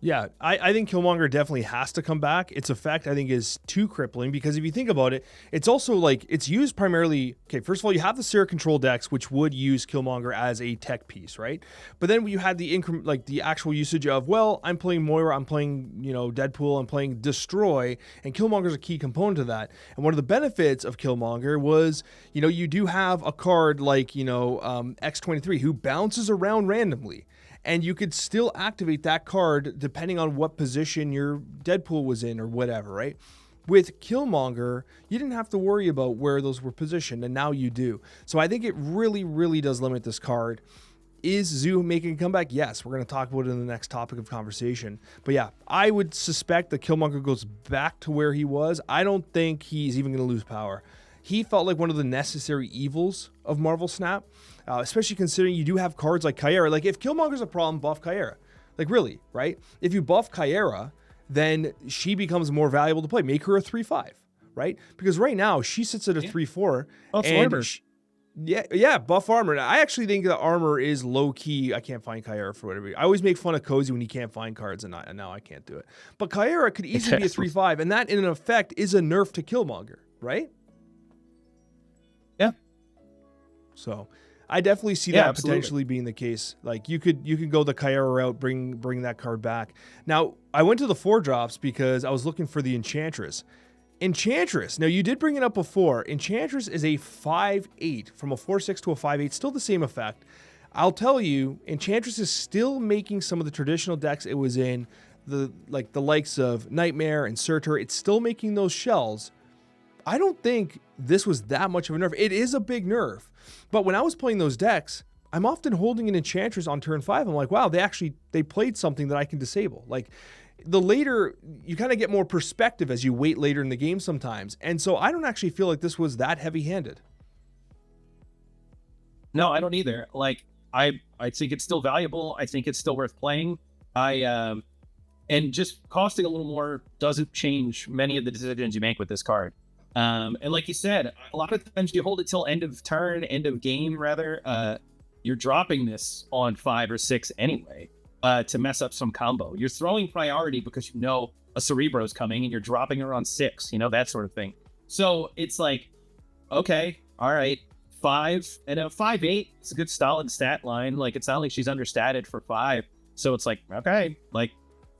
Yeah, I think Killmonger definitely has to come back. Its effect, I think, is too crippling because if you think about it, it's also like it's used primarily. Okay, first of all, you have the Sarah control decks, which would use Killmonger as a tech piece, right? But then you had the actual usage of, well, I'm playing Moira, I'm playing Deadpool, I'm playing Destroy, and Killmonger's a key component of that. And one of the benefits of Killmonger was, you do have a card like X-23 who bounces around randomly. And you could still activate that card depending on what position your Deadpool was in or whatever, right? With Killmonger, you didn't have to worry about where those were positioned, and now you do. So I think it really, really does limit this card. Is Zoo making a comeback? Yes, we're going to talk about it in the next topic of conversation. But yeah, I would suspect that Killmonger goes back to where he was. I don't think he's even going to lose power. He felt like one of the necessary evils of Marvel Snap, especially considering you do have cards like Kyra. Like, if Killmonger's a problem, buff Kyra. Like, really, right? If you buff Kyra, then she becomes more valuable to play. Make her a 3-5, right? Because right now, she sits at a 3-4.
Buff armor.
Yeah, buff armor. I actually think the armor is low-key. I can't find Kyra for whatever reason. I always make fun of Cozy when he can't find cards, and now I can't do it. But Kyra could easily be a 3-5, and that, in effect, is a nerf to Killmonger, right?
Yeah.
So I definitely see that potentially being the case. Like, you could go the Kyra route, bring that card back. Now, I went to the 4-drops because I was looking for the Enchantress. Enchantress, now you did bring it up before. Enchantress is a 5-8 from a 4-6 to a 5-8, still the same effect. I'll tell you, Enchantress is still making some of the traditional decks it was in the likes of Nightmare and Surtur, it's still making those shells. I don't think this was that much of a nerf. It is a big nerf, but when I was playing those decks, I'm often holding an Enchantress on turn 5. I'm like, wow, they played something that I can disable. Like, the later, you kind of get more perspective as you wait later in the game sometimes. And so I don't actually feel like this was that heavy-handed.
No, I don't either. Like, I think it's still valuable. I think it's still worth playing. And just costing a little more doesn't change many of the decisions you make with this card. And like you said, a lot of times you hold it till end of turn, end of game rather. You're dropping this on 5 or 6 anyway to mess up some combo. You're throwing priority because you know a Cerebro's coming and you're dropping her on 6, that sort of thing. So it's like, okay, all right, 5 and a 5/8. It's a good solid stat line. Like, it's not like she's understated for 5. So it's like, okay, like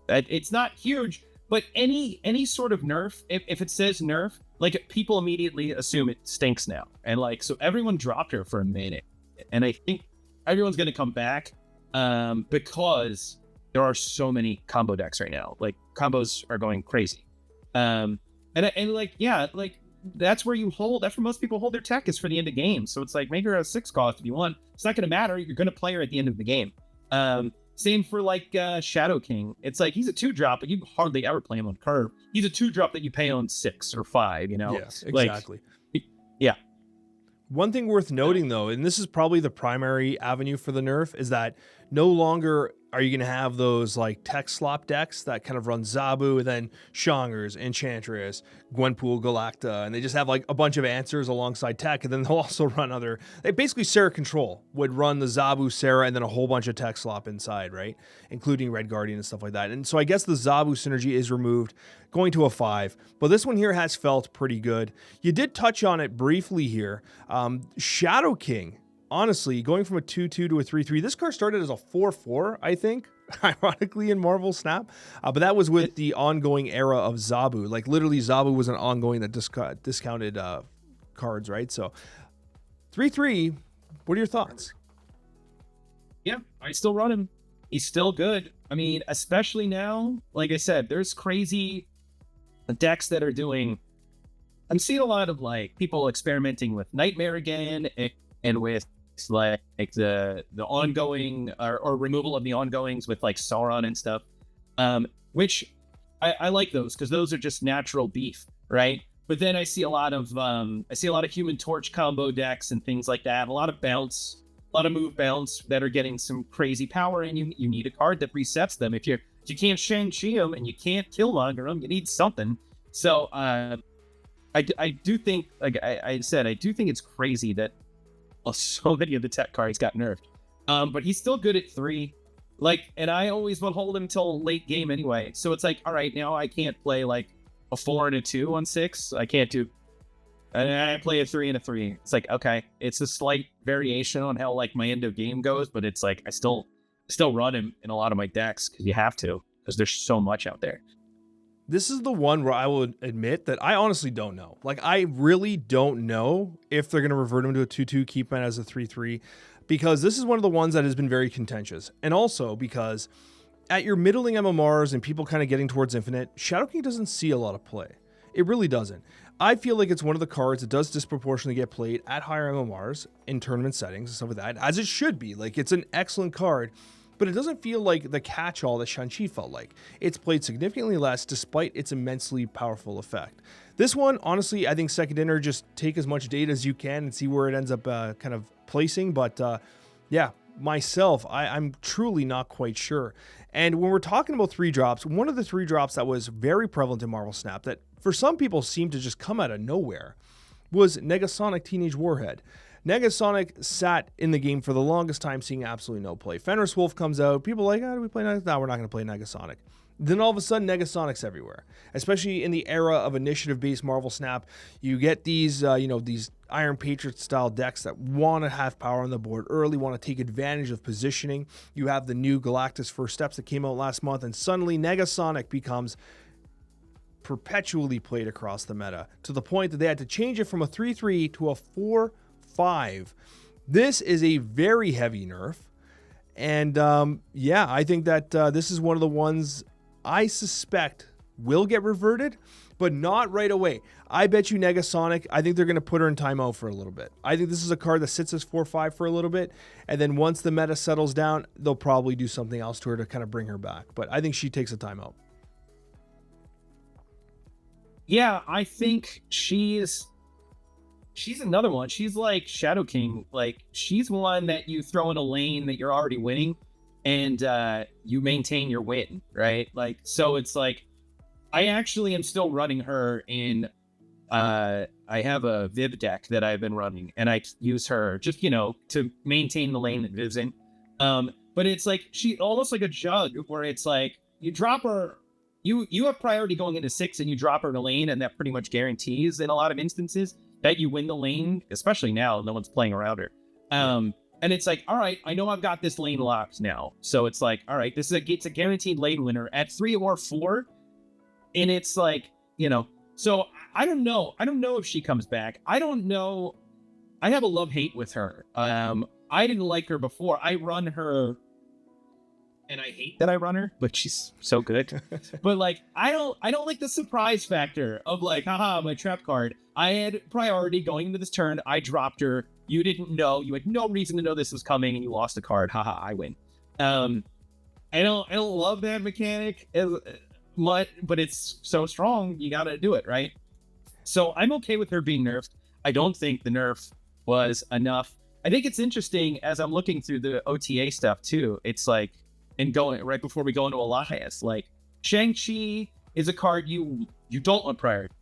it's not huge, but any sort of nerf, if it says nerf, like, people immediately assume it stinks now. And like, so everyone dropped her for a minute. And I think everyone's going to come back because there are so many combo decks right now. Like, combos are going crazy. And like, yeah, like, that's where most people hold their tech is for the end of game. So it's like, make her a 6 cost if you want. It's not going to matter. You're going to play her at the end of the game. Same for like Shadow King. It's like, he's a 2-drop, but you hardly ever play him on curve. He's a 2-drop that you pay on 6 or 5,
Yes, exactly.
Like, yeah.
One thing worth noting, though, and this is probably the primary avenue for the nerf, is that no longer are you going to have those like tech slop decks that kind of run Zabu and then Shangers, Enchantress, Gwenpool, Galacta, and they just have like a bunch of answers alongside tech, and then they'll also run basically Sarah Control would run the Zabu, Sarah, and then a whole bunch of tech slop inside, right? Including Red Guardian and stuff like that. And so I guess the Zabu synergy is removed, going to a 5, but this one here has felt pretty good. You did touch on it briefly here. Shadow King, honestly, going from a 2/2 to a 3/3, this card started as a 4/4, I think, ironically, in Marvel Snap. But that was with the ongoing era of Zabu. Like, literally, Zabu was an ongoing that discounted cards, right? So, 3/3, what are your thoughts?
Yeah, I still run him. He's still good. I mean, especially now, like I said, there's crazy decks that are doing... I'm seeing a lot of, like, people experimenting with Nightmare again, and with like the ongoing or removal of the ongoings with like Sauron and stuff, which I like those because those are just natural beef, right? But then I see a lot of Human Torch combo decks and things like that. A lot of move bounce that are getting some crazy power, and you need a card that resets them. If you can't Shang-Chi them and you can't Killmonger them, you need something. So I do think, like I said, I do think it's crazy that so many of the tech cards got nerfed. But he's still good at 3. Like, and I always will hold him till late game anyway. So it's like, all right, now I can't play like a 4 and a 2 on 6. I can't do. And I play a 3 and a 3. It's like, okay, it's a slight variation on how like my end of game goes, but it's like I still run him in a lot of my decks because you have to, because there's so much out there.
This is the one where I will admit that I honestly don't know. Like, I really don't know if they're going to revert him to a 2/2, keep him as a 3/3, because this is one of the ones that has been very contentious. And also because at your middling MMRs and people kind of getting towards Infinite, Shadow King doesn't see a lot of play. It really doesn't. I feel like it's one of the cards that does disproportionately get played at higher MMRs in tournament settings and stuff like that, as it should be. Like, it's an excellent card, but it doesn't feel like the catch-all that Shang-Chi felt like. It's played significantly less despite its immensely powerful effect. This one, honestly, I think second inner, just take as much data as you can and see where it ends up kind of placing. But yeah, myself, I'm truly not quite sure. And when we're talking about 3-drops, one of the 3-drops that was very prevalent in Marvel Snap that for some people seemed to just come out of nowhere was Negasonic Teenage Warhead. Negasonic sat in the game for the longest time, seeing absolutely no play. Fenris Wolf comes out. People are like, do we play Negasonic? No, we're not going to play Negasonic. Then all of a sudden, Negasonic's everywhere. Especially in the era of initiative-based Marvel Snap, you get these, these Iron Patriot-style decks that want to have power on the board early, want to take advantage of positioning. You have the new Galactus First Steps that came out last month, and suddenly Negasonic becomes perpetually played across the meta, to the point that they had to change it from a 3/3 to a 4/5. This is a very heavy nerf. And yeah, I think that this is one of the ones I suspect will get reverted, but not right away. I bet you Negasonic, I think they're going to put her in timeout for a little bit. I think this is a card that sits as 4/5 for a little bit, and then once the meta settles down, they'll probably do something else to her to kind of bring her back. But I think she takes a timeout.
Yeah, I think she's another one. She's like Shadow King. Like, she's one that you throw in a lane that you're already winning, and you maintain your win, right? Like, so it's like, I actually am still running her in, I have a Viv deck that I've been running, and I use her just, to maintain the lane that Viv's in. But it's like, she almost like a jug, where it's like, you drop her, you have priority going into 6, and you drop her in a lane, and that pretty much guarantees, in a lot of instances, that you win the lane, especially now, no one's playing around her. And it's like, all right, I know I've got this lane locked now. So it's like, all right, it's a guaranteed lane winner at 3 or 4. And it's like, so I don't know. I don't know if she comes back. I don't know. I have a love-hate with her. I didn't like her before. I run her, and I hate that I run her, but she's so good. But like, I don't like the surprise factor of like, haha, my trap card. I had priority going into this turn. I dropped her. You didn't know. You had no reason to know this was coming, and you lost a card. Haha, I win. I don't love that mechanic. But it's so strong, you gotta do it, right? So I'm okay with her being nerfed. I don't think the nerf was enough. I think it's interesting as I'm looking through the OTA stuff too. It's like, and going right before we go into Elias, like Shang-Chi is a card you don't want priority,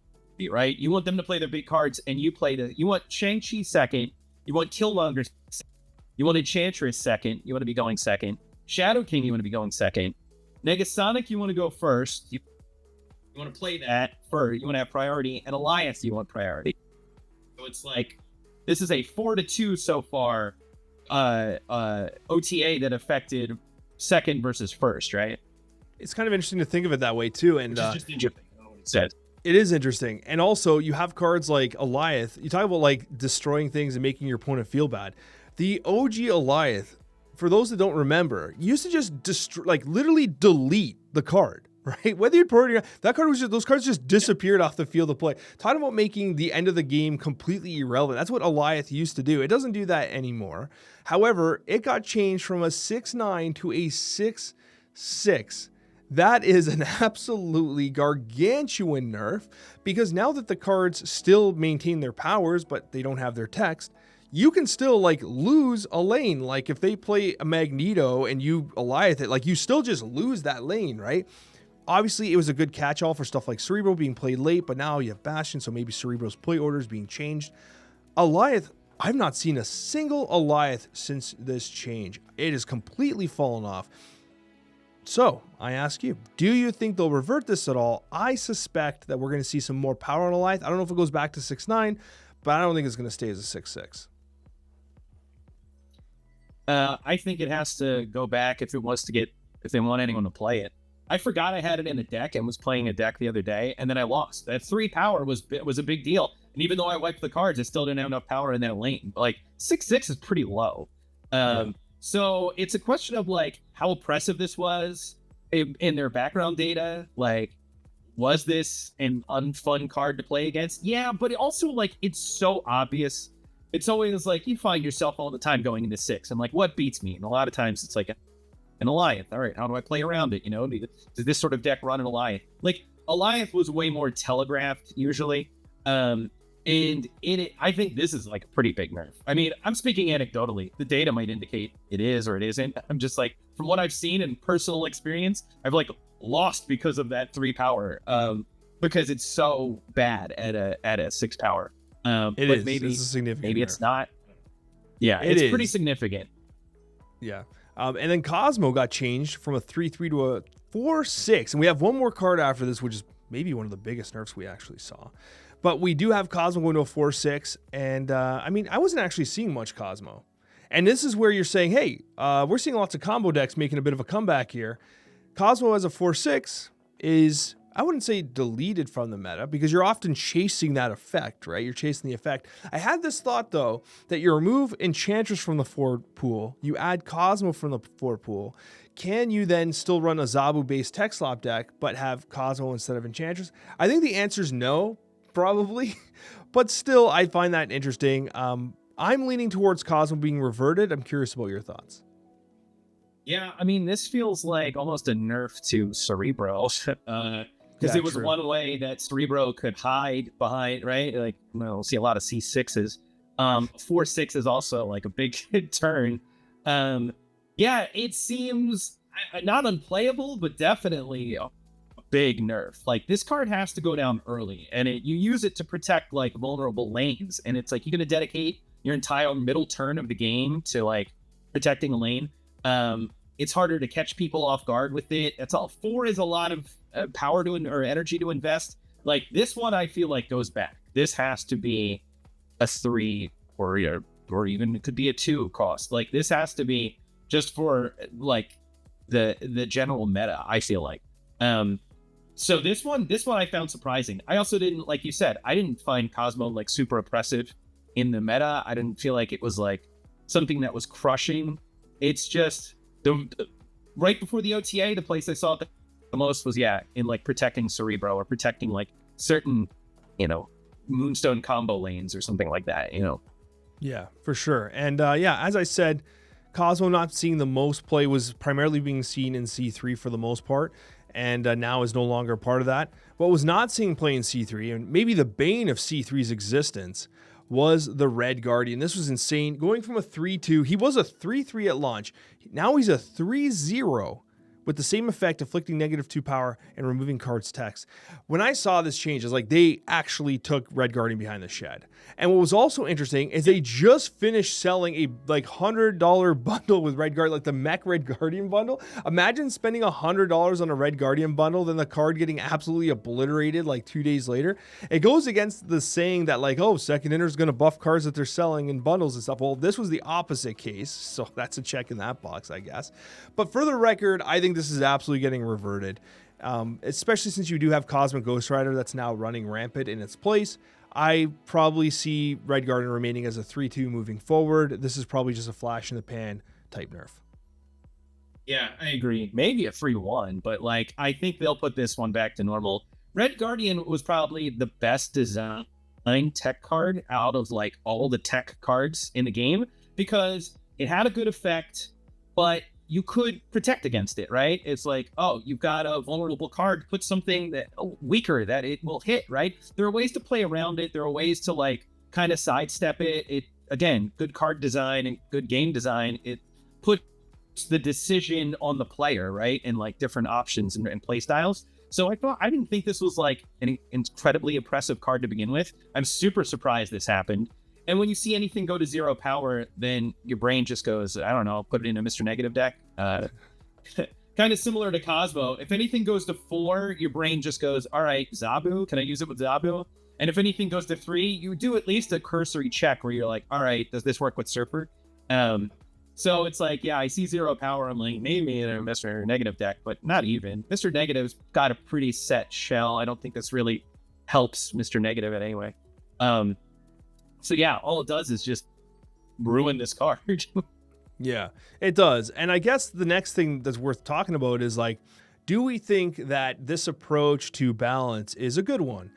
right? You want them to play their big cards, and you want Shang-Chi second, you want Killmonger second, you want Enchantress second, you want to be going second, Shadow King, you want to be going second, Negasonic, you want to go first. You want to play that first. You want to have priority. And Elias, you want priority. So it's like, this is a 4-2 so far OTA that affected second versus first, right?
It's kind of interesting to think of it that way too. And
which is just interesting. I don't know what it says.
It is interesting. And also, you have cards like Elias. You talk about like destroying things and making your opponent feel bad. The OG Elias, for those that don't remember, used to just destroy, like literally delete the card, right? Whether you'd priority or not, that card was just, those cards just disappeared off the field of play. Talking about making the end of the game completely irrelevant. That's what Elias used to do. It doesn't do that anymore. However, it got changed from a 6/9 to a 6/6. That is an absolutely gargantuan nerf, because now that the cards still maintain their powers, but they don't have their text, you can still like lose a lane. Like if they play a Magneto and you Elias it, like you still just lose that lane, right? Obviously, it was a good catch-all for stuff like Cerebro being played late, but now you have Bastion, so maybe Cerebro's play order is being changed. Elias, I've not seen a single Elias since this change. It has completely fallen off. So I ask you, do you think they'll revert this at all? I suspect that we're going to see some more power on Elias. I don't know if it goes back to 6/9, but I don't think it's going to stay as a 6/6.
I think it has to go back if they want anyone to play it. I forgot I had it in a deck and was playing a deck the other day, and then I lost. That 3 power was a big deal. And even though I wiped the cards, I still didn't have enough power in that lane. Like 6/6 is pretty low. So it's a question of like how oppressive this was in their background data. Like, was this an unfun card to play against? Yeah, but it also like it's so obvious. It's always like you find yourself all the time going into 6 and like, what beats me? And a lot of times it's like an Elias. All right, how do I play around it? Does this sort of deck run an Elias? Like Elias was way more telegraphed usually. And I think this is like a pretty big nerf. I mean, I'm speaking anecdotally. The data might indicate it is or it isn't. I'm just like, from what I've seen in personal experience, I've like lost because of that 3 power. Because it's so bad at a 6 power.
It is. Maybe it's a significant.
Maybe
nerf.
It's not. Yeah, it's pretty significant.
Yeah. And then Cosmo got changed from a 3/3 to a 4/6, and we have one more card after this, which is maybe one of the biggest nerfs we actually saw. But we do have Cosmo going to a 4/6, and I mean, I wasn't actually seeing much Cosmo. And this is where you're saying, hey, we're seeing lots of combo decks making a bit of a comeback here. Cosmo as a 4/6 is I wouldn't say deleted from the meta, because you're often chasing that effect, right? You're chasing the effect. I had this thought, though, that you remove Enchantress from the forward pool, you add Cosmo from the forward pool. Can you then still run a Zabu-based tech slot deck, but have Cosmo instead of Enchantress? I think the answer is no, probably. But still, I find that interesting. I'm leaning towards Cosmo being reverted. I'm curious about your thoughts.
Yeah, I mean, this feels like almost a nerf to Cerebro. Because it was
true.
one way that Cerebro could hide behind, right? Like, we'll see a lot of C6s. 4/6 is also like a big turn. Yeah, it seems not unplayable, but definitely a big nerf. Like, this card has to go down early, and you use it to protect like vulnerable lanes. And it's like you're gonna dedicate your entire middle turn of the game to like protecting a lane. It's harder to catch people off guard with it. That's all. 4 is a lot of power or energy to invest. Like, this one, I feel like goes back. This has to be a 3 or even it could be a 2 cost. Like, this has to be just for like the general meta, I feel like. So this one I found surprising. I also didn't, like you said, I didn't find Cosmo like super oppressive in the meta. I didn't feel like it was like something that was crushing. It's just right before the OTA, the place I saw it the most was in like protecting Cerebro or protecting like certain, Moonstone combo lanes or something like that,
Yeah, for sure. And as I said, Cosmo not seeing the most play was primarily being seen in C3 for the most part, and now is no longer a part of that. What was not seeing play in C3, and maybe the bane of C3's existence, was the Red Guardian. This was insane. Going from a 3-2, he was a 3-3 at launch. Now he's a 3-0 with the same effect, inflicting -2 power and removing cards text. When I saw this change, it's like they actually took Red Guardian behind the shed. And what was also interesting is they just finished selling a like $100 bundle with Red Guardian, like the Mech Red Guardian bundle. Imagine spending $100 on a Red Guardian bundle, then the card getting absolutely obliterated like 2 days later. It goes against the saying that like, oh, Second Inner is going to buff cards that they're selling in bundles and stuff. Well, this was the opposite case, so that's a check in that box, I guess. But for the record, I think this is absolutely getting reverted, especially since you do have Cosmic Ghost Rider that's now running rampant in its place. I probably see Red Guardian remaining as a 3-2 moving forward. This is probably just a flash in the pan type nerf.
Yeah, I agree. Maybe a 3-1, but like I think they'll put this one back to normal. Red Guardian was probably the best design tech card out of like all the tech cards in the game because it had a good effect, but you could protect against it, right? It's like, oh, you've got a vulnerable card, put something that weaker that it will hit, right? There are ways to play around it. There are ways to like kind of sidestep it. It, again, good card design and good game design. It puts the decision on the player, right? And like different options and play styles. So I didn't think this was like an incredibly oppressive card to begin with. I'm super surprised this happened. And when you see anything go to 0 power, then your brain just goes, I don't know, put it in a Mr. Negative deck. Kind of similar to Cosmo. If anything goes to 4, your brain just goes, all right, Zabu, can I use it with Zabu? And if anything goes to 3, you do at least a cursory check where you're like, all right, does this work with Surfer? So it's like, yeah, I see 0 power. I'm like, maybe in a Mr. Negative deck, but not even. Mr. Negative's got a pretty set shell. I don't think this really helps Mr. Negative in any way. So yeah, all it does is just ruin this card.
Yeah, it does. And I guess the next thing that's worth talking about is like, do we think that this approach to balance is a good one?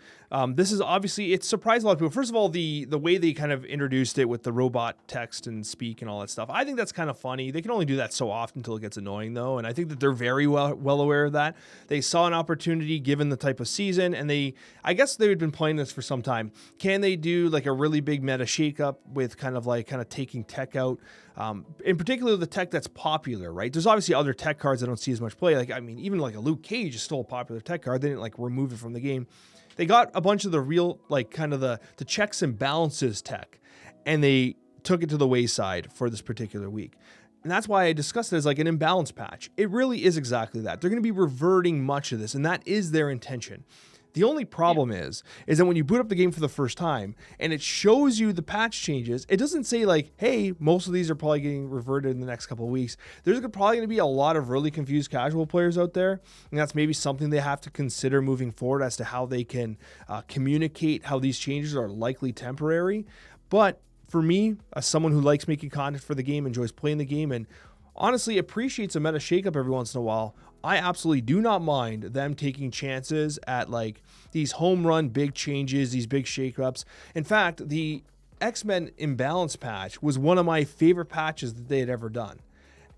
This is obviously, it surprised a lot of people. First of all, the way they kind of introduced it with the robot text and speak and all that stuff, I think that's kind of funny. They can only do that so often until it gets annoying, though. And I think that they're very well aware of that. They saw an opportunity given the type of season, and I guess they've been playing this for some time. Can they do like a really big meta shakeup with kind of taking tech out? In particular, the tech that's popular, right? There's obviously other tech cards that don't see as much play. Like, I mean, even like a Luke Cage is still a popular tech card. They didn't like remove it from the game. They got a bunch of the real, like kind of the checks and balances tech, and they took it to the wayside for this particular week. And that's why I discussed it as like an imbalance patch. It really is exactly that. They're going to be reverting much of this, and that is their intention. The only problem is that when you boot up the game for the first time and it shows you the patch changes, it doesn't say like, hey, most of these are probably getting reverted in the next couple of weeks. There's probably going to be a lot of really confused casual players out there, and that's maybe something they have to consider moving forward as to how they can communicate how these changes are likely temporary. But for me, as someone who likes making content for the game, enjoys playing the game, and honestly appreciates a meta shakeup every once in a while, I absolutely do not mind them taking chances at like these home run big changes, these big shakeups. In fact, the X-Men Imbalance patch was one of my favorite patches that they had ever done.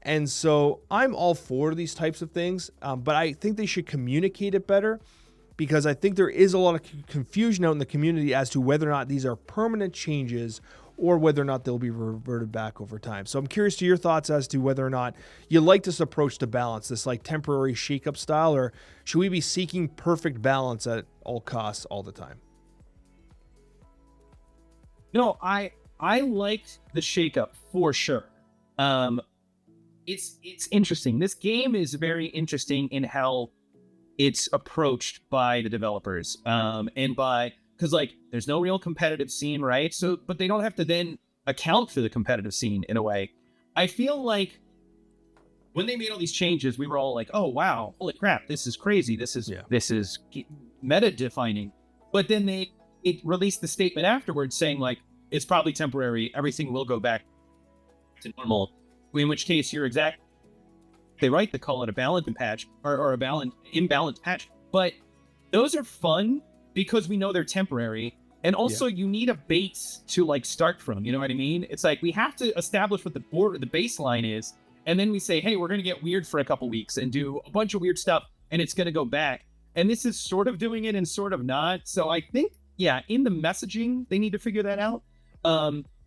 And so I'm all for these types of things, but I think they should communicate it better, because I think there is a lot of confusion out in the community as to whether or not these are permanent changes or whether or not they'll be reverted back over time. So I'm curious to your thoughts as to whether or not you like this approach to balance, this like temporary shakeup style, or should we be seeking perfect balance at all costs all the time?
No, I liked the shakeup for sure. It's interesting. This game is very interesting in how it's approached by the developers, and by, because like there's no real competitive scene, right? So, but they don't have to then account for the competitive scene in a way. I feel like when they made all these changes, we were all like, "Oh wow, holy crap, this is crazy. This is meta defining." But then it released the statement afterwards saying like, "It's probably temporary. Everything will go back to normal." In which case, you're exact. They right to call it a balance patch or a imbalance patch, but those are fun because we know they're temporary, and also you need a base to like start from. You know what I mean? It's like we have to establish what the baseline is, and then we say, hey, we're gonna get weird for a couple weeks and do a bunch of weird stuff, and it's gonna go back. And this is sort of doing it and sort of not. So I think, in the messaging, they need to figure that out,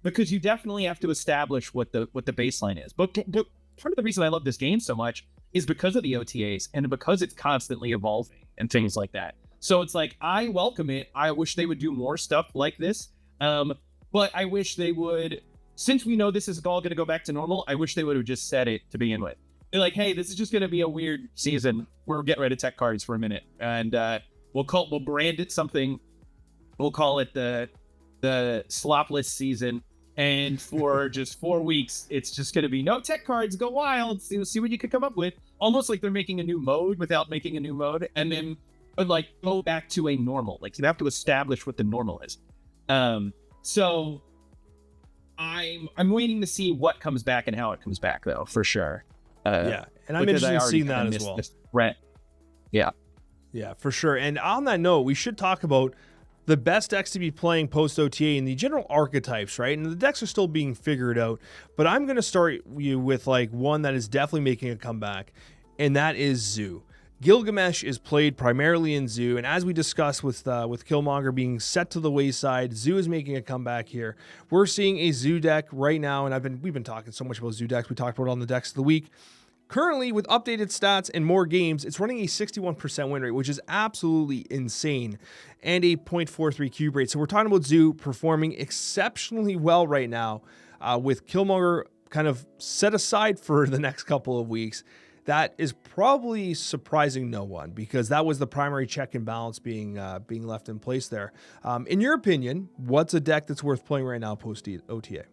because you definitely have to establish what the baseline is. But part of the reason I love this game so much is because of the OTAs and because it's constantly evolving and things like that. So it's like, I welcome it. I wish they would do more stuff like this. But I wish they would, since we know this is all going to go back to normal, I wish they would have just said it to begin with. They're like, hey, this is just going to be a weird season. We're getting rid of tech cards for a minute. And we'll brand it something. We'll call it the slopless season. And for just 4 weeks, it's just going to be no tech cards, go wild, see what you could come up with. Almost like they're making a new mode without making a new mode, and then like go back to a normal. Like you have to establish what the normal is. So I'm waiting to see what comes back and how it comes back, though, for sure.
And I'm interested in seeing that as well. Yeah, for sure. And on that note, we should talk about the best decks to be playing post-OTA and the general archetypes, right? And the decks are still being figured out, but I'm going to start you with like one that is definitely making a comeback, and that is Zoo. Gilgamesh is played primarily in Zoo, and as we discussed with Killmonger being set to the wayside, Zoo is making a comeback here. We're seeing a Zoo deck right now, and we've been talking so much about Zoo decks. We talked about it on the decks of the week. Currently, with updated stats and more games, it's running a 61% win rate, which is absolutely insane, and a 0.43 cube rate. So we're talking about Zoo performing exceptionally well right now, with Killmonger kind of set aside for the next couple of weeks. That is probably surprising no one, because that was the primary check and balance being left in place there. In your opinion, what's a deck that's worth playing right now post-OTA?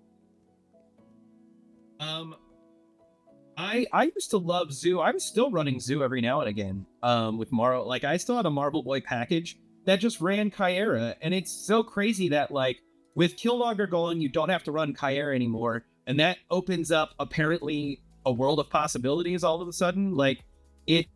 I used to love Zoo. I was still running Zoo every now and again with Marvel. Like, I still had a Marvel Boy package that just ran Kyera. And it's so crazy that, like, with Killmonger gone, you don't have to run Kyera anymore. And that opens up, apparently, a world of possibilities all of a sudden. Like, it's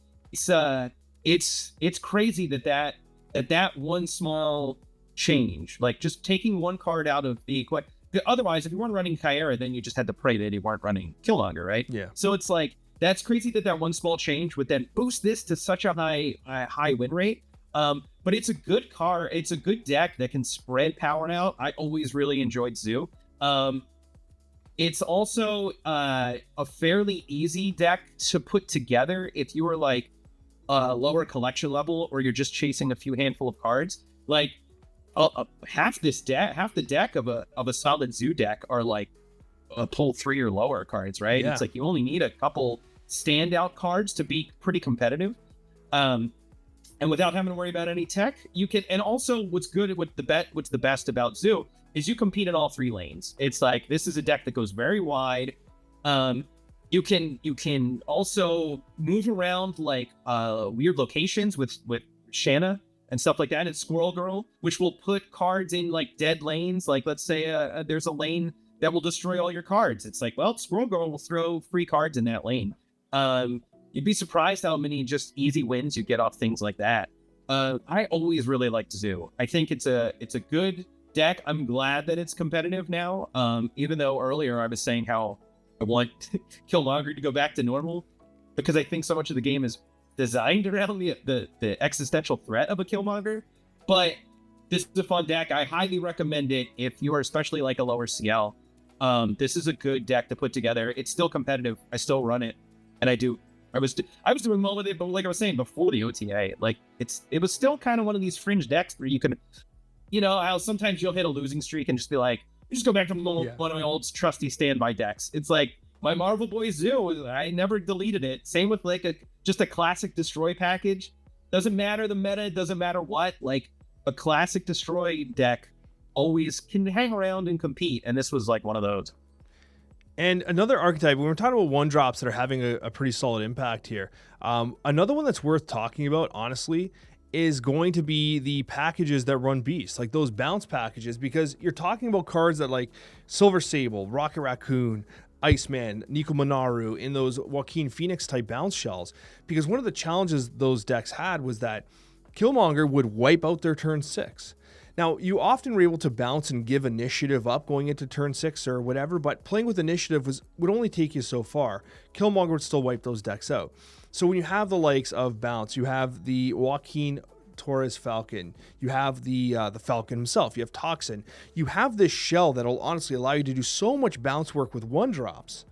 crazy that one small change, like just taking one card out of the equation. Otherwise, if you weren't running Kyera, then you just had to pray that you weren't running Killmonger, right?
Yeah.
So it's like, that's crazy that one small change would then boost this to such a high win rate. But it's a good card. It's a good deck that can spread power out. I always really enjoyed Zoo. It's also a fairly easy deck to put together if you were like lower collection level, or you're just chasing a few handful of cards. Like, half the deck of a solid Zoo deck are like a pull 3 or lower cards, right?
Yeah.
It's like you only need a couple standout cards to be pretty competitive. And and without having to worry about any tech, you can. And also, what's the best about Zoo is you compete in all 3 lanes. It's like this is a deck that goes very wide. You can also move around like weird locations with Shanna and stuff like that, and Squirrel Girl, which will put cards in like dead lanes. Like let's say there's a lane that will destroy all your cards. It's like, well, Squirrel Girl will throw free cards in that lane. You'd be surprised how many just easy wins you get off things like that. I always really liked Zoo. I think it's a good deck. I'm glad that it's competitive now. Even though earlier I was saying how I want Killmonger to go back to normal, because I think so much of the game is designed around the existential threat of a Killmonger. But this is a fun deck. I highly recommend it if you are especially like a lower CL. This is a good deck to put together. It's still competitive. I still run it, and I was doing well with it, but like I was saying before the OTA, like it was still kind of one of these fringe decks where you can, how sometimes you'll hit a losing streak and just be like, just go back to one of my old trusty standby decks. It's like my Marvel Boy Zoo. I never deleted it. Same with like just a classic destroy package. Doesn't matter the meta. Doesn't matter what. Like a classic destroy deck always can hang around and compete. And this was like one of those.
And another archetype, when we're talking about 1-drops that are having a pretty solid impact here, another one that's worth talking about, honestly, is going to be the packages that run Beast, like those bounce packages, because you're talking about cards that like Silver Sable, Rocket Raccoon, Iceman, Nico Minaru in those Joaquin Phoenix type bounce shells. Because one of the challenges those decks had was that Killmonger would wipe out their turn 6. Now, you often were able to bounce and give initiative up going into turn 6 or whatever, but playing with initiative would only take you so far. Killmonger would still wipe those decks out. So when you have the likes of bounce, you have the Joaquin Torres Falcon, you have the Falcon himself, you have Toxin, you have this shell that'll honestly allow you to do so much bounce work with 1-drops.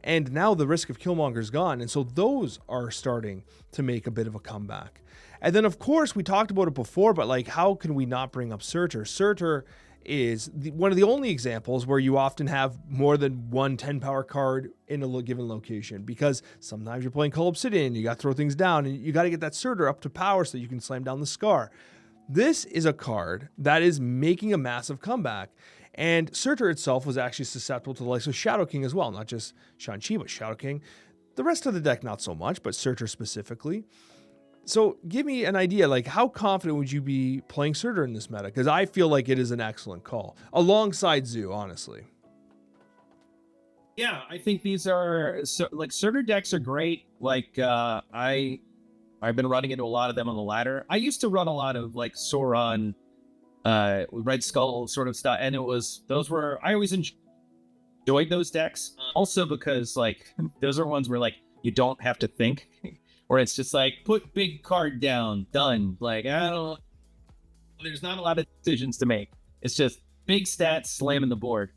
And now the risk of Killmonger's gone, and so those are starting to make a bit of a comeback. And then, of course, we talked about it before, but like, how can we not bring up Surtur? Surtur is one of the only examples where you often have more than one 10-power card in a given location, because sometimes you're playing Cull Obsidian, you got to throw things down, and you got to get that Surtur up to power so you can slam down the Scar. This is a card that is making a massive comeback, and Surtur itself was actually susceptible to the likes of Shadow King as well, not just Shang-Chi, but Shadow King. The rest of the deck, not so much, but Surtur specifically. So give me an idea, like how confident would you be playing Surtur in this meta? Because I feel like it is an excellent call, alongside Zoo, honestly.
Yeah, I think these are, like Surtur decks are great. Like I've been running into a lot of them on the ladder. I used to run a lot of like Sauron, Red Skull sort of stuff, and I always enjoyed those decks. Also because like those are ones where like you don't have to think. Or it's just like, put big card down, done. Like, there's not a lot of decisions to make. It's just big stats slamming the board.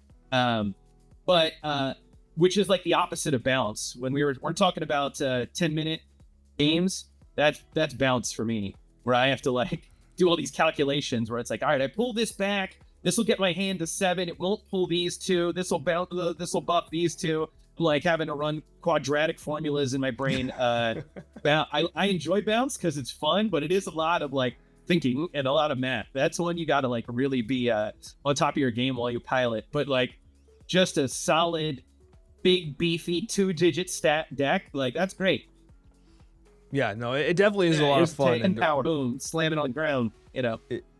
Which is like the opposite of bounce. When we're talking about 10-minute games, that's bounce for me, where I have to like do all these calculations where it's like, all right, I pull this back, this will get my hand to 7, it won't pull these 2, this will buff these 2. Like having to run quadratic formulas in my brain. I enjoy bounce because it's fun, but it is a lot of like thinking and a lot of math. That's when you got to like really be on top of your game while you pilot. But like just a solid, big, beefy 2-digit stat deck, like that's great.
Yeah, no, it definitely is a lot of fun.
And power, boom, slam it on the ground,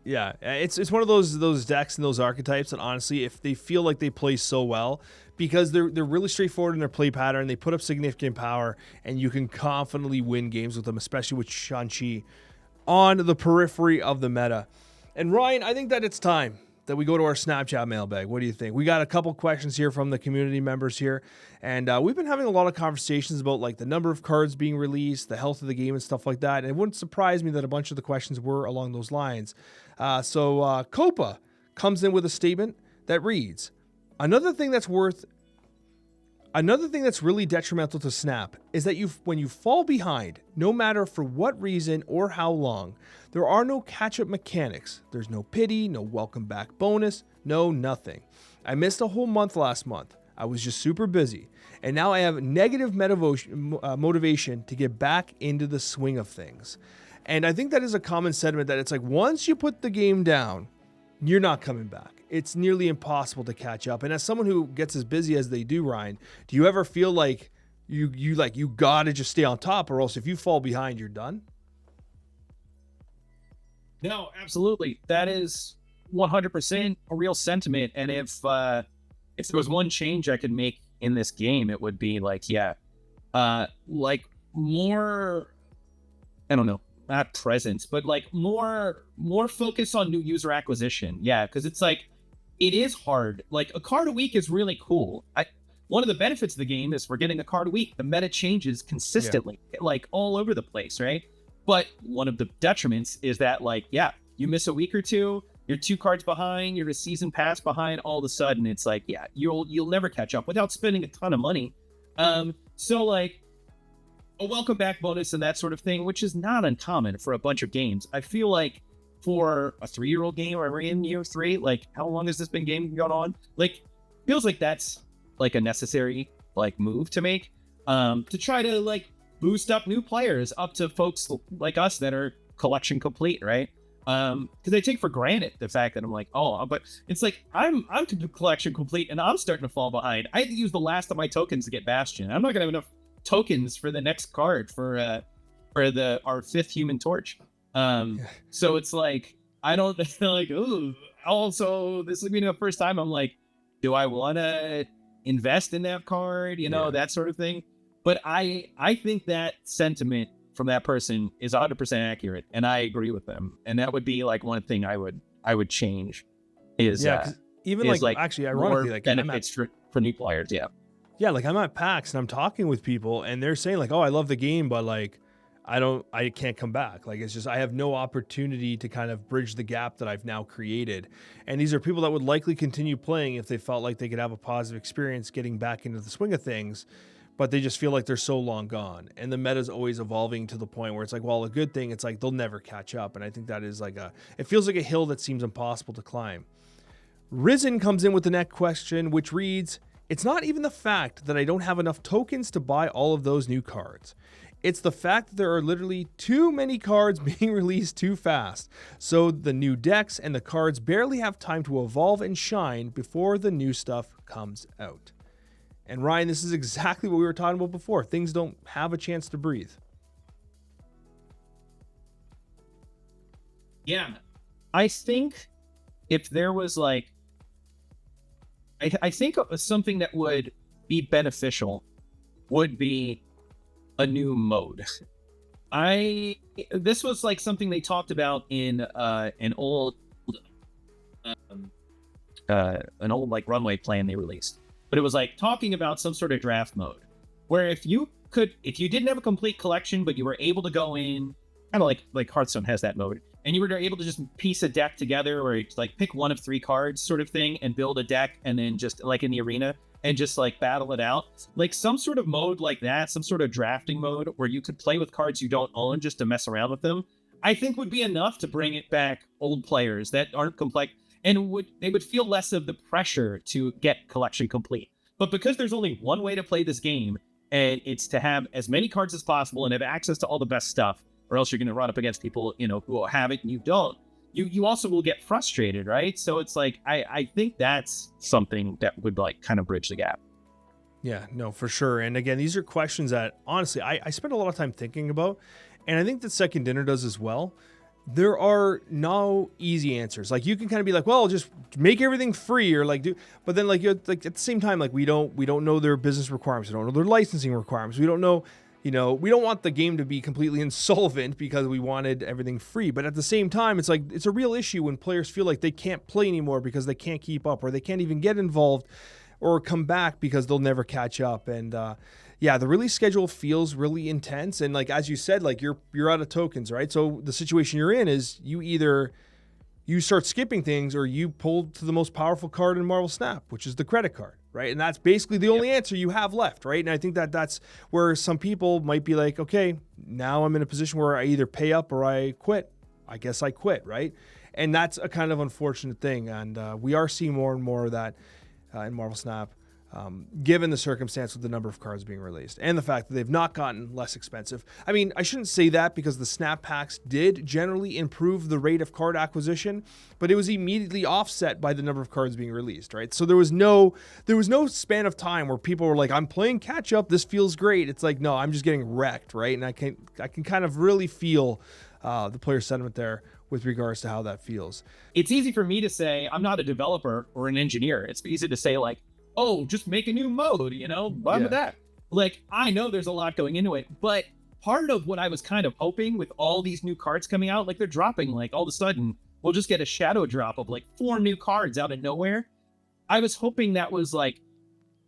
It's one of those decks and those archetypes that honestly, if they feel like they play so well, because they're really straightforward in their play pattern, they put up significant power, and you can confidently win games with them, especially with Shang-Chi on the periphery of the meta. And Ryan, I think that it's time that we go to our Snapchat mailbag. What do you think? We got a couple questions here from the community members here, and we've been having a lot of conversations about like the number of cards being released, the health of the game, and stuff like that. And it wouldn't surprise me that a bunch of the questions were along those lines. So Copa comes in with a statement that reads, Another thing that's really detrimental to Snap is that when you fall behind, no matter for what reason or how long, there are no catch-up mechanics. There's no pity, no welcome back bonus, no nothing. I missed a whole month last month. I was just super busy. And now I have negative motivation to get back into the swing of things. And I think that is a common sentiment that it's like once you put the game down, you're not coming back. It's nearly impossible to catch up. And as someone who gets as busy as they do, Ryan, do you ever feel like you gotta just stay on top, or else if you fall behind, you're done?
No, absolutely. That is 100% a real sentiment. And if there was one change I could make in this game, it would be like, like more, I don't know, not presence, but like more focus on new user acquisition. Yeah, because it's like, it is hard. Like a card a week is really cool. One of the benefits of the game is we're getting a card a week. The meta changes consistently, like all over the place, right? But one of the detriments is that, like, you miss a week or two, you're 2 cards behind, you're a season pass behind. All of a sudden, it's like, you'll never catch up without spending a ton of money. So like a welcome back bonus and that sort of thing, which is not uncommon for a bunch of games. I feel like for a 3-year-old game, or we're in year 3, like how long has this game going on? Like, feels like that's like a necessary like move to make, to try to like boost up new players up to folks like us that are collection complete, right? Because I take for granted the fact that I'm like, but it's like I'm collection complete and I'm starting to fall behind. I had to use the last of my tokens to get Bastion. I'm not gonna have enough tokens for the next card for our 5th Human Torch. So it's like I don't like. Ooh, also this will be the first time I'm like, do I want to invest in that card? That sort of thing. But I think that sentiment from that person is 100% accurate, and I agree with them. And that would be like one thing I would change is
even like actually ironically like
benefits for new players.
Like I'm at PAX and I'm talking with people and they're saying like, oh, I love the game, but like I can't come back. Like it's just I have no opportunity to kind of bridge the gap that I've now created. And these are people that would likely continue playing if they felt like they could have a positive experience getting back into the swing of things, but they just feel like they're so long gone. And the meta's always evolving to the point where it's like, well, a good thing, it's like they'll never catch up. And I think that is like it feels like a hill that seems impossible to climb. Risen comes in with the next question, which reads, it's not even the fact that I don't have enough tokens to buy all of those new cards. It's the fact that there are literally too many cards being released too fast. So the new decks and the cards barely have time to evolve and shine before the new stuff comes out. And Ryan, this is exactly what we were talking about before. Things don't have a chance to breathe.
Yeah. I think if there was like, I think something that would be beneficial would be a new mode. This was like something they talked about in an old like runway plan they released. But it was like talking about some sort of draft mode where if you didn't have a complete collection, but you were able to go in, kind of like Hearthstone has that mode, and you were able to just piece a deck together where you like pick one of 3 cards sort of thing and build a deck, and then just like in the arena and just like battle it out. Like some sort of mode like that, some sort of drafting mode where you could play with cards you don't own just to mess around with them, I think would be enough to bring it back old players that aren't complex, and they would feel less of the pressure to get collection complete. But because there's only one way to play this game, and it's to have as many cards as possible and have access to all the best stuff, or else you're going to run up against people, who have it and you don't. You also will get frustrated, right? So it's like, I think that's something that would like kind of bridge the gap.
Yeah, no, for sure. And again, these are questions that honestly, I spend a lot of time thinking about, and I think that Second Dinner does as well. There are no easy answers. Like you can kind of be like, well, just make everything free or like do, but then like at the same time, like we don't know their business requirements. We don't know their licensing requirements. We don't know, we don't want the game to be completely insolvent because we wanted everything free. But at the same time, it's like, it's a real issue when players feel like they can't play anymore because they can't keep up, or they can't even get involved or come back because they'll never catch up. And, the release schedule feels really intense. And like, as you said, like you're out of tokens, right? So the situation you're in is you start skipping things, or you pull to the most powerful card in Marvel Snap, which is the credit card, right? And that's basically the only answer you have left, right? And I think that's where some people might be like, okay, now I'm in a position where I either pay up or I quit. I guess I quit, right? And that's a kind of unfortunate thing. And we are seeing more and more of that in Marvel Snap. given the circumstance with the number of cards being released and the fact that they've not gotten less expensive. I mean, I shouldn't say that because the snap packs did generally improve the rate of card acquisition, but it was immediately offset by the number of cards being released, right? So there was no span of time where people were like, I'm playing catch up, this feels great. It's like, no, I'm just getting wrecked, right? And I can kind of really feel the player sentiment there with regards to how that feels.
It's easy for me to say, I'm not a developer or an engineer. It's easy to say like, oh, just make a new mode, with that. Like, I know there's a lot going into it, but part of what I was kind of hoping with all these new cards coming out, like they're dropping, like all of a sudden we'll just get a shadow drop of like 4 new cards out of nowhere. I was hoping that was like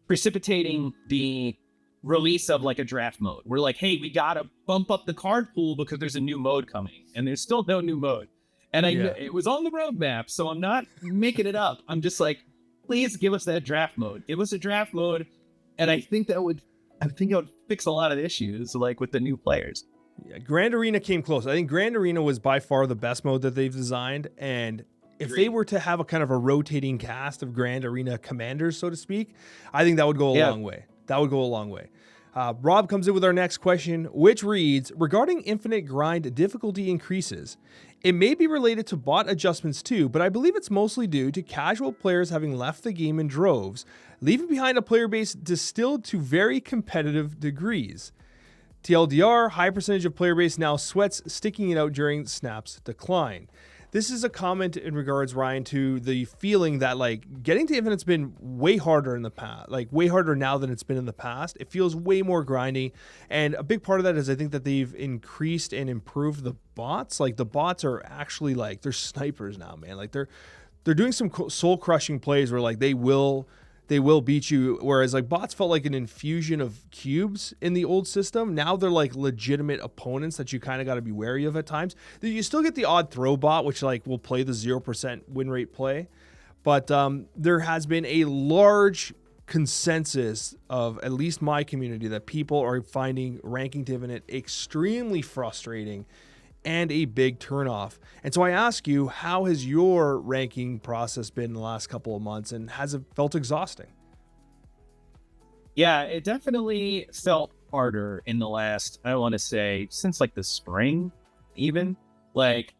precipitating the release of like a draft mode. We're like, hey, we got to bump up the card pool because there's a new mode coming, and there's still no new mode. And it was on the roadmap, so I'm not making it up. I'm just like, please give us that draft mode. Give us a draft mode, and I think it would fix a lot of the issues, like with the new players.
Yeah, Grand Arena came close. I think Grand Arena was by far the best mode that they've designed, and if they were to have a kind of a rotating cast of Grand Arena commanders, so to speak, I think that would go a long way. That would go a long way. Rob comes in with our next question, which reads, regarding infinite grind difficulty increases, it may be related to bot adjustments too, but I believe it's mostly due to casual players having left the game in droves, leaving behind a player base distilled to very competitive degrees. TLDR, high percentage of player base now sweats sticking it out during Snap's decline. This is a comment in regards, Ryan, to the feeling that like getting to Infinite's been way harder in the past, like way harder now than it's been in the past. It feels way more grindy. And a big part of that is I think that they've increased and improved the bots. Like the bots are actually like, they're snipers now, man. Like they're doing some soul crushing plays where like they will beat you. Whereas like bots felt like an infusion of cubes in the old system. Now they're like legitimate opponents that you kind of got to be wary of at times. You still get the odd throw bot, which like will play the 0% win rate play. But there has been a large consensus of at least my community that people are finding ranking to Infinite extremely frustrating and a big turnoff. And so I ask you, how has your ranking process been in the last couple of months, and has it felt exhausting?
Yeah, it definitely felt harder in the last, I want to say, since like the spring, even. Like,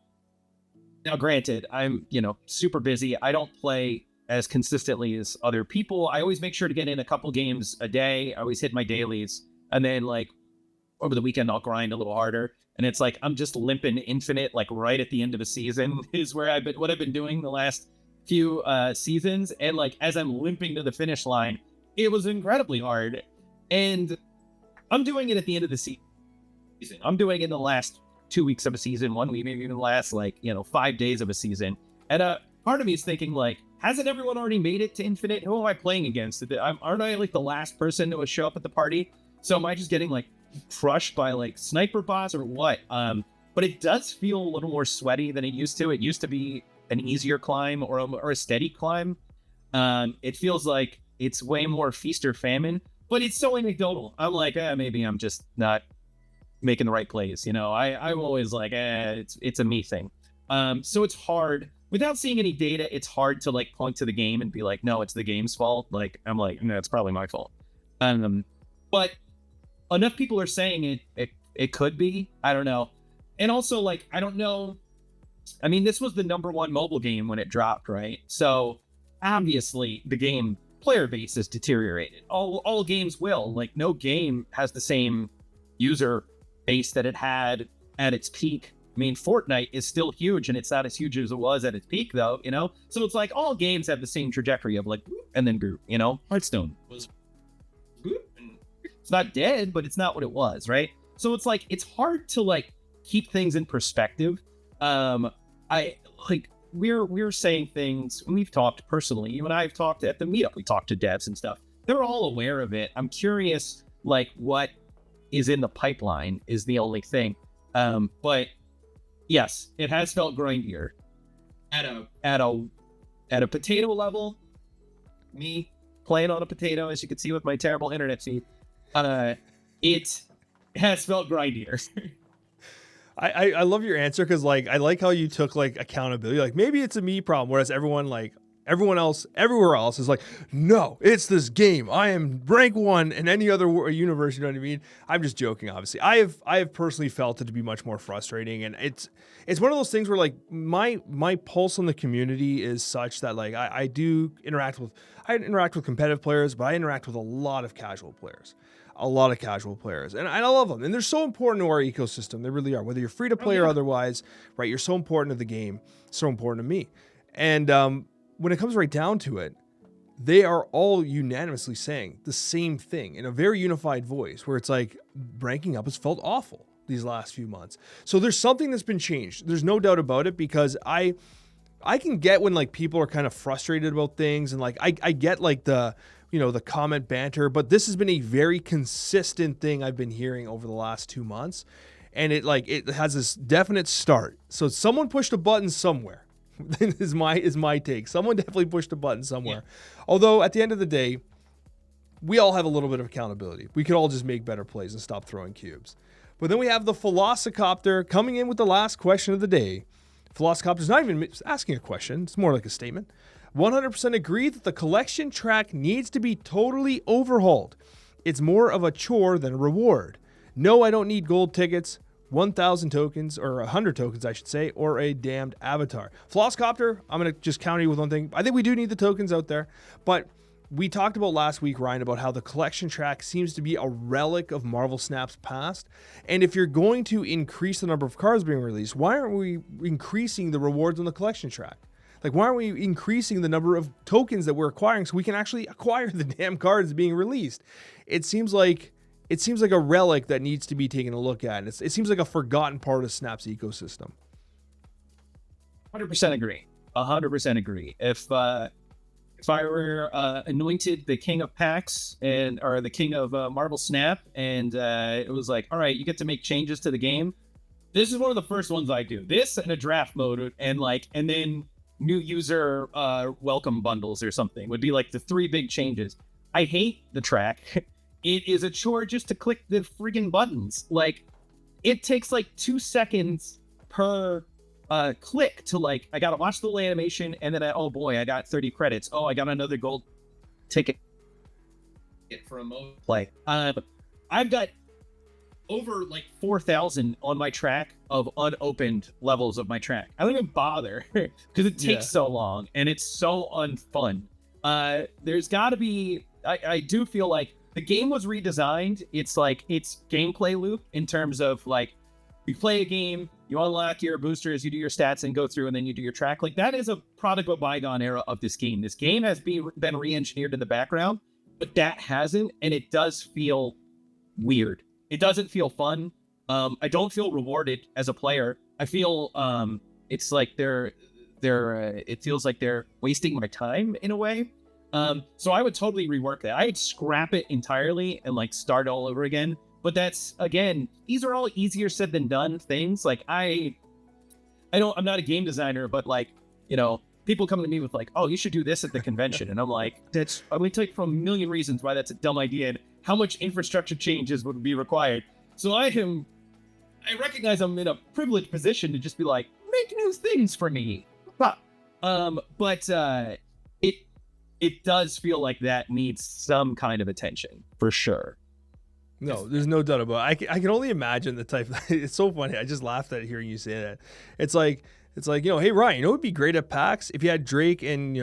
now granted, I'm, super busy. I don't play as consistently as other people. I always make sure to get in a couple games a day. I always hit my dailies. And then like over the weekend, I'll grind a little harder. And it's like, I'm just limping Infinite, like right at the end of a season is what I've been doing the last few seasons. And like, as I'm limping to the finish line, it was incredibly hard. And I'm doing it at the end of the season. I'm doing it in the last 2 weeks of a season, 1 week, maybe even the last 5 days of a season. And part of me is thinking like, hasn't everyone already made it to Infinite? Who am I playing against? Aren't I like the last person to show up at the party? So am I just getting like crushed by like sniper bots or what? But it does feel a little more sweaty than it used to. It used to be an easier climb or a steady climb. It feels like it's way more feast or famine, but it's so anecdotal. I'm like, maybe I'm just not making the right plays. I'm always like, it's a me thing. So it's hard without seeing any data. It's hard to like point to the game and be like, no, it's the game's fault. Like, I'm like, no, it's probably my fault. But enough people are saying it could be. I don't know. And also, like, I don't know. I mean, this was the #1 mobile game when it dropped, right? So obviously the game player base is deteriorated. All games will. Like, no game has the same user base that it had at its peak. I mean, Fortnite is still huge, and it's not as huge as it was at its peak, though, So it's like all games have the same trajectory of like, and then grew, Hearthstone was, and it's not dead, but it's not what it was, right? So it's like, it's hard to like keep things in perspective. We're saying things, we've talked personally, you and I have talked at the meetup, we talked to devs and stuff. They're all aware of it. I'm curious, like, what is in the pipeline is the only thing. But yes, it has felt grindier at a potato level. Me playing on a potato, as you can see with my terrible internet feed, it has felt grindier.
I love your answer because like I like how you took like accountability. Like maybe it's a me problem, whereas everyone like Everyone else, everywhere else is like, no, it's this game. I am rank 1 in any other universe. You know what I mean? I'm just joking, obviously. I have personally felt it to be much more frustrating, and it's one of those things where like my pulse on the community is such that like I interact with competitive players, but I interact with a lot of casual players. And I love them, and they're so important to our ecosystem. They really are. Whether you're free to play or otherwise, right? You're so important to the game, so important to me, and when it comes right down to it, they are all unanimously saying the same thing in a very unified voice, where it's like ranking up has felt awful these last few months. So there's something that's been changed. There's no doubt about it, because I can get when like people are kind of frustrated about things, and like I get like the comment banter, but this has been a very consistent thing I've been hearing over the last 2 months, and it has this definite start. So someone pushed a button somewhere. is my take. Someone definitely pushed a button somewhere. Yeah. Although at the end of the day, we all have a little bit of accountability. We could all just make better plays and stop throwing cubes. But then we have the Philosocopter coming in with the last question of the day. Philosocopter's not even asking a question. It's more like a statement. 100% agree that the collection track needs to be totally overhauled. It's more of a chore than a reward. No, I don't need gold tickets. 1,000 tokens, or 100 tokens, I should say, or a damned avatar. Philosocopter, I'm going to just counter you with one thing. I think we do need the tokens out there, but we talked about last week, Ryan, about how the collection track seems to be a relic of Marvel Snap's past. And if you're going to increase the number of cards being released, why aren't we increasing the rewards on the collection track? Like, why aren't we increasing the number of tokens that we're acquiring so we can actually acquire the damn cards being released? It seems like a relic that needs to be taken a look at. It seems like a forgotten part of Snap's ecosystem.
100% agree. 100% agree. If I were anointed the king of PAX or the king of Marvel Snap, and it was like, all right, you get to make changes to the game, this is one of the first ones I do. This and a draft mode, and then new user welcome bundles or something would be like the 3 big changes. I hate the track. It is a chore just to click the friggin' buttons. Like, it takes like 2 seconds per click to like, I gotta watch the little animation, and then oh boy, I got 30 credits. Oh, I got another gold ticket for a mode play. I've got over like 4,000 on my track of unopened levels of my track. I don't even bother because it takes so long and it's so unfun. There's gotta be, I do feel like the game was redesigned. It's like its gameplay loop in terms of like, you play a game, you unlock your boosters, you do your stats and go through, and then you do your track. Like, that is a product of a bygone era of this game. This game has been re-engineered in the background, but that hasn't, and it does feel weird. It doesn't feel fun. I don't feel rewarded as a player. I feel it's like it feels like they're wasting my time in a way. So I would totally rework that. I'd scrap it entirely and like start all over again. But that's, again, these are all easier said than done things. Like, I'm not a game designer, but like, people come to me with like, oh, you should do this at the convention. And I'm like, I'm going to tell you from a million reasons why that's a dumb idea and how much infrastructure changes would be required. So I recognize I'm in a privileged position to just be like, make new things for me. But it does feel like that needs some kind of attention for sure.
No, there's no doubt about it. I can only imagine the type. It's so funny. I just laughed at hearing you say that. It's like, hey, Ryan, it would be great at PAX if you had Drake and,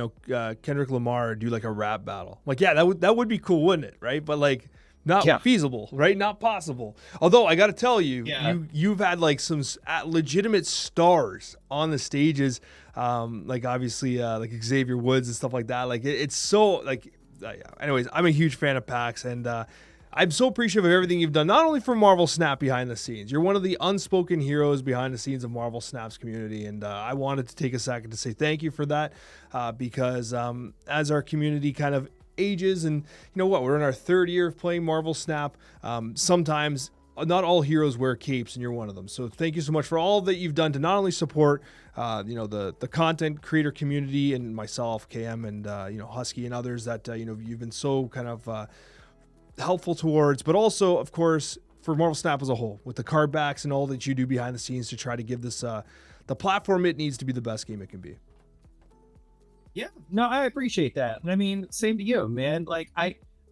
Kendrick Lamar do like a rap battle. Like, yeah, that would be cool, wouldn't it? Right. But like, not feasible, right? Not possible. Although I got to tell you, you've had like some legitimate stars on the stages. Like obviously like Xavier Woods and stuff like that. Like it's so like, anyways, I'm a huge fan of PAX, and I'm so appreciative of everything you've done, not only for Marvel Snap behind the scenes. You're one of the unspoken heroes behind the scenes of Marvel Snap's community, and I wanted to take a second to say thank you for that, because as our community kind of ages, and we're in our 3rd year of playing Marvel Snap, sometimes not all heroes wear capes, and you're one of them. So thank you so much for all that you've done to not only support the content creator community and myself, KM, and Husky and others that you've been so kind of helpful towards, but also, of course, for Marvel Snap as a whole, with the card backs and all that you do behind the scenes to try to give this the platform it needs to be the best game it can be.
Yeah, no, I appreciate that. I mean, same to you, man. Like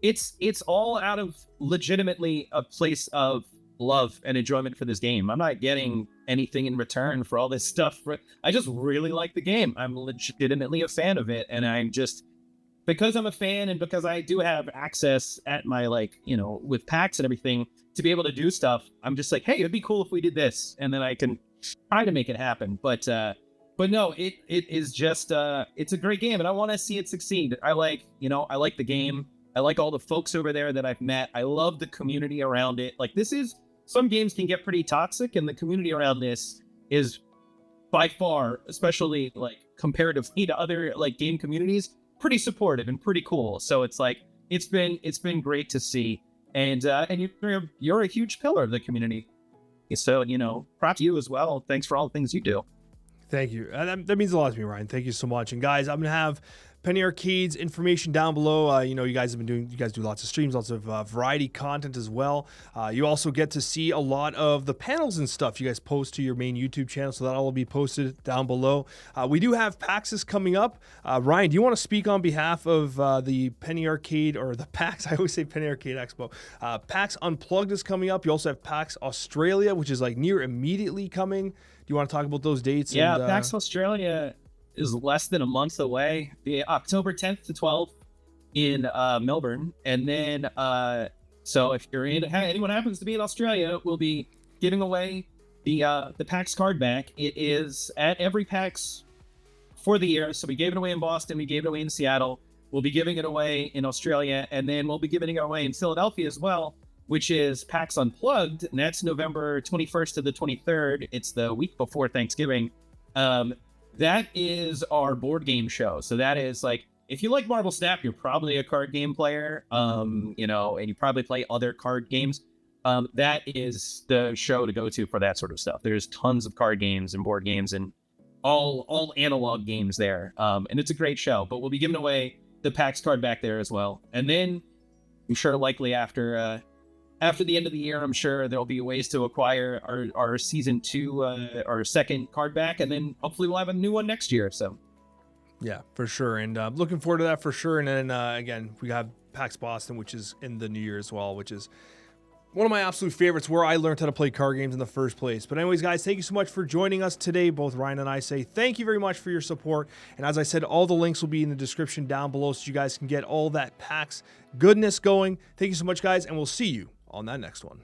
it's all out of legitimately a place of love and enjoyment for this game. I'm not getting anything in return for all this stuff. I just really like the game. I'm legitimately a fan of it, and I'm just because I'm a fan and because I do have access at my with PAX and everything to be able to do stuff. I'm just like, hey, it'd be cool if we did this, and then I can try to make it happen. But no, it is just it's a great game, and I want to see it succeed. I like the game. I like all the folks over there that I've met. I love the community around it. Like some games can get pretty toxic, and the community around this is by far, especially like comparatively to other game communities, pretty supportive and pretty cool. So it's like it's been great to see, and you're a huge pillar of the community. So props to you as well. Thanks for all the things you do.
Thank you. That means a lot to me, Ryan. Thank you so much. And guys, I'm going to have Penny Arcade's information down below. You guys do lots of streams, lots of variety content as well. You also get to see a lot of the panels and stuff you guys post to your main YouTube channel, so that'll all be posted down belou. We do have PAXs coming up. Ryan, do you want to speak on behalf of the Penny Arcade or the PAX? I always say Penny Arcade Expo. PAX Unplugged is coming up. You also have PAX Australia, which is near immediately coming. Do you want to talk about those dates?
Yeah, PAX Australia is less than a month away. The October 10th to 12th in Melbourne, and then so if anyone happens to be in Australia, we'll be giving away the PAX card back. It is at every PAX for the year. So we gave it away in Boston, we gave it away in Seattle. We'll be giving it away in Australia, and then we'll be giving it away in Philadelphia as well, which is PAX Unplugged, and that's November 21st to the 23rd. It's the week before Thanksgiving. That is our board game show. So that is if you like Marble Snap, you're probably a card game player, and you probably play other card games. That is the show to go to for that sort of stuff. There's tons of card games and board games and all analog games there. And it's a great show, but we'll be giving away the PAX card back there as well. And then I'm sure likely after the end of the year, I'm sure there'll be ways to acquire our season 2, our second card back, and then hopefully we'll have a new one next year. So,
yeah, for sure, and looking forward to that for sure. And then again, we have PAX Boston, which is in the new year as well, which is one of my absolute favorites, where I learned how to play card games in the first place. But anyways, guys, thank you so much for joining us today. Both Ryan and I say thank you very much for your support. And as I said, all the links will be in the description down below, so you guys can get all that PAX goodness going. Thank you so much, guys, and we'll see you on that next one.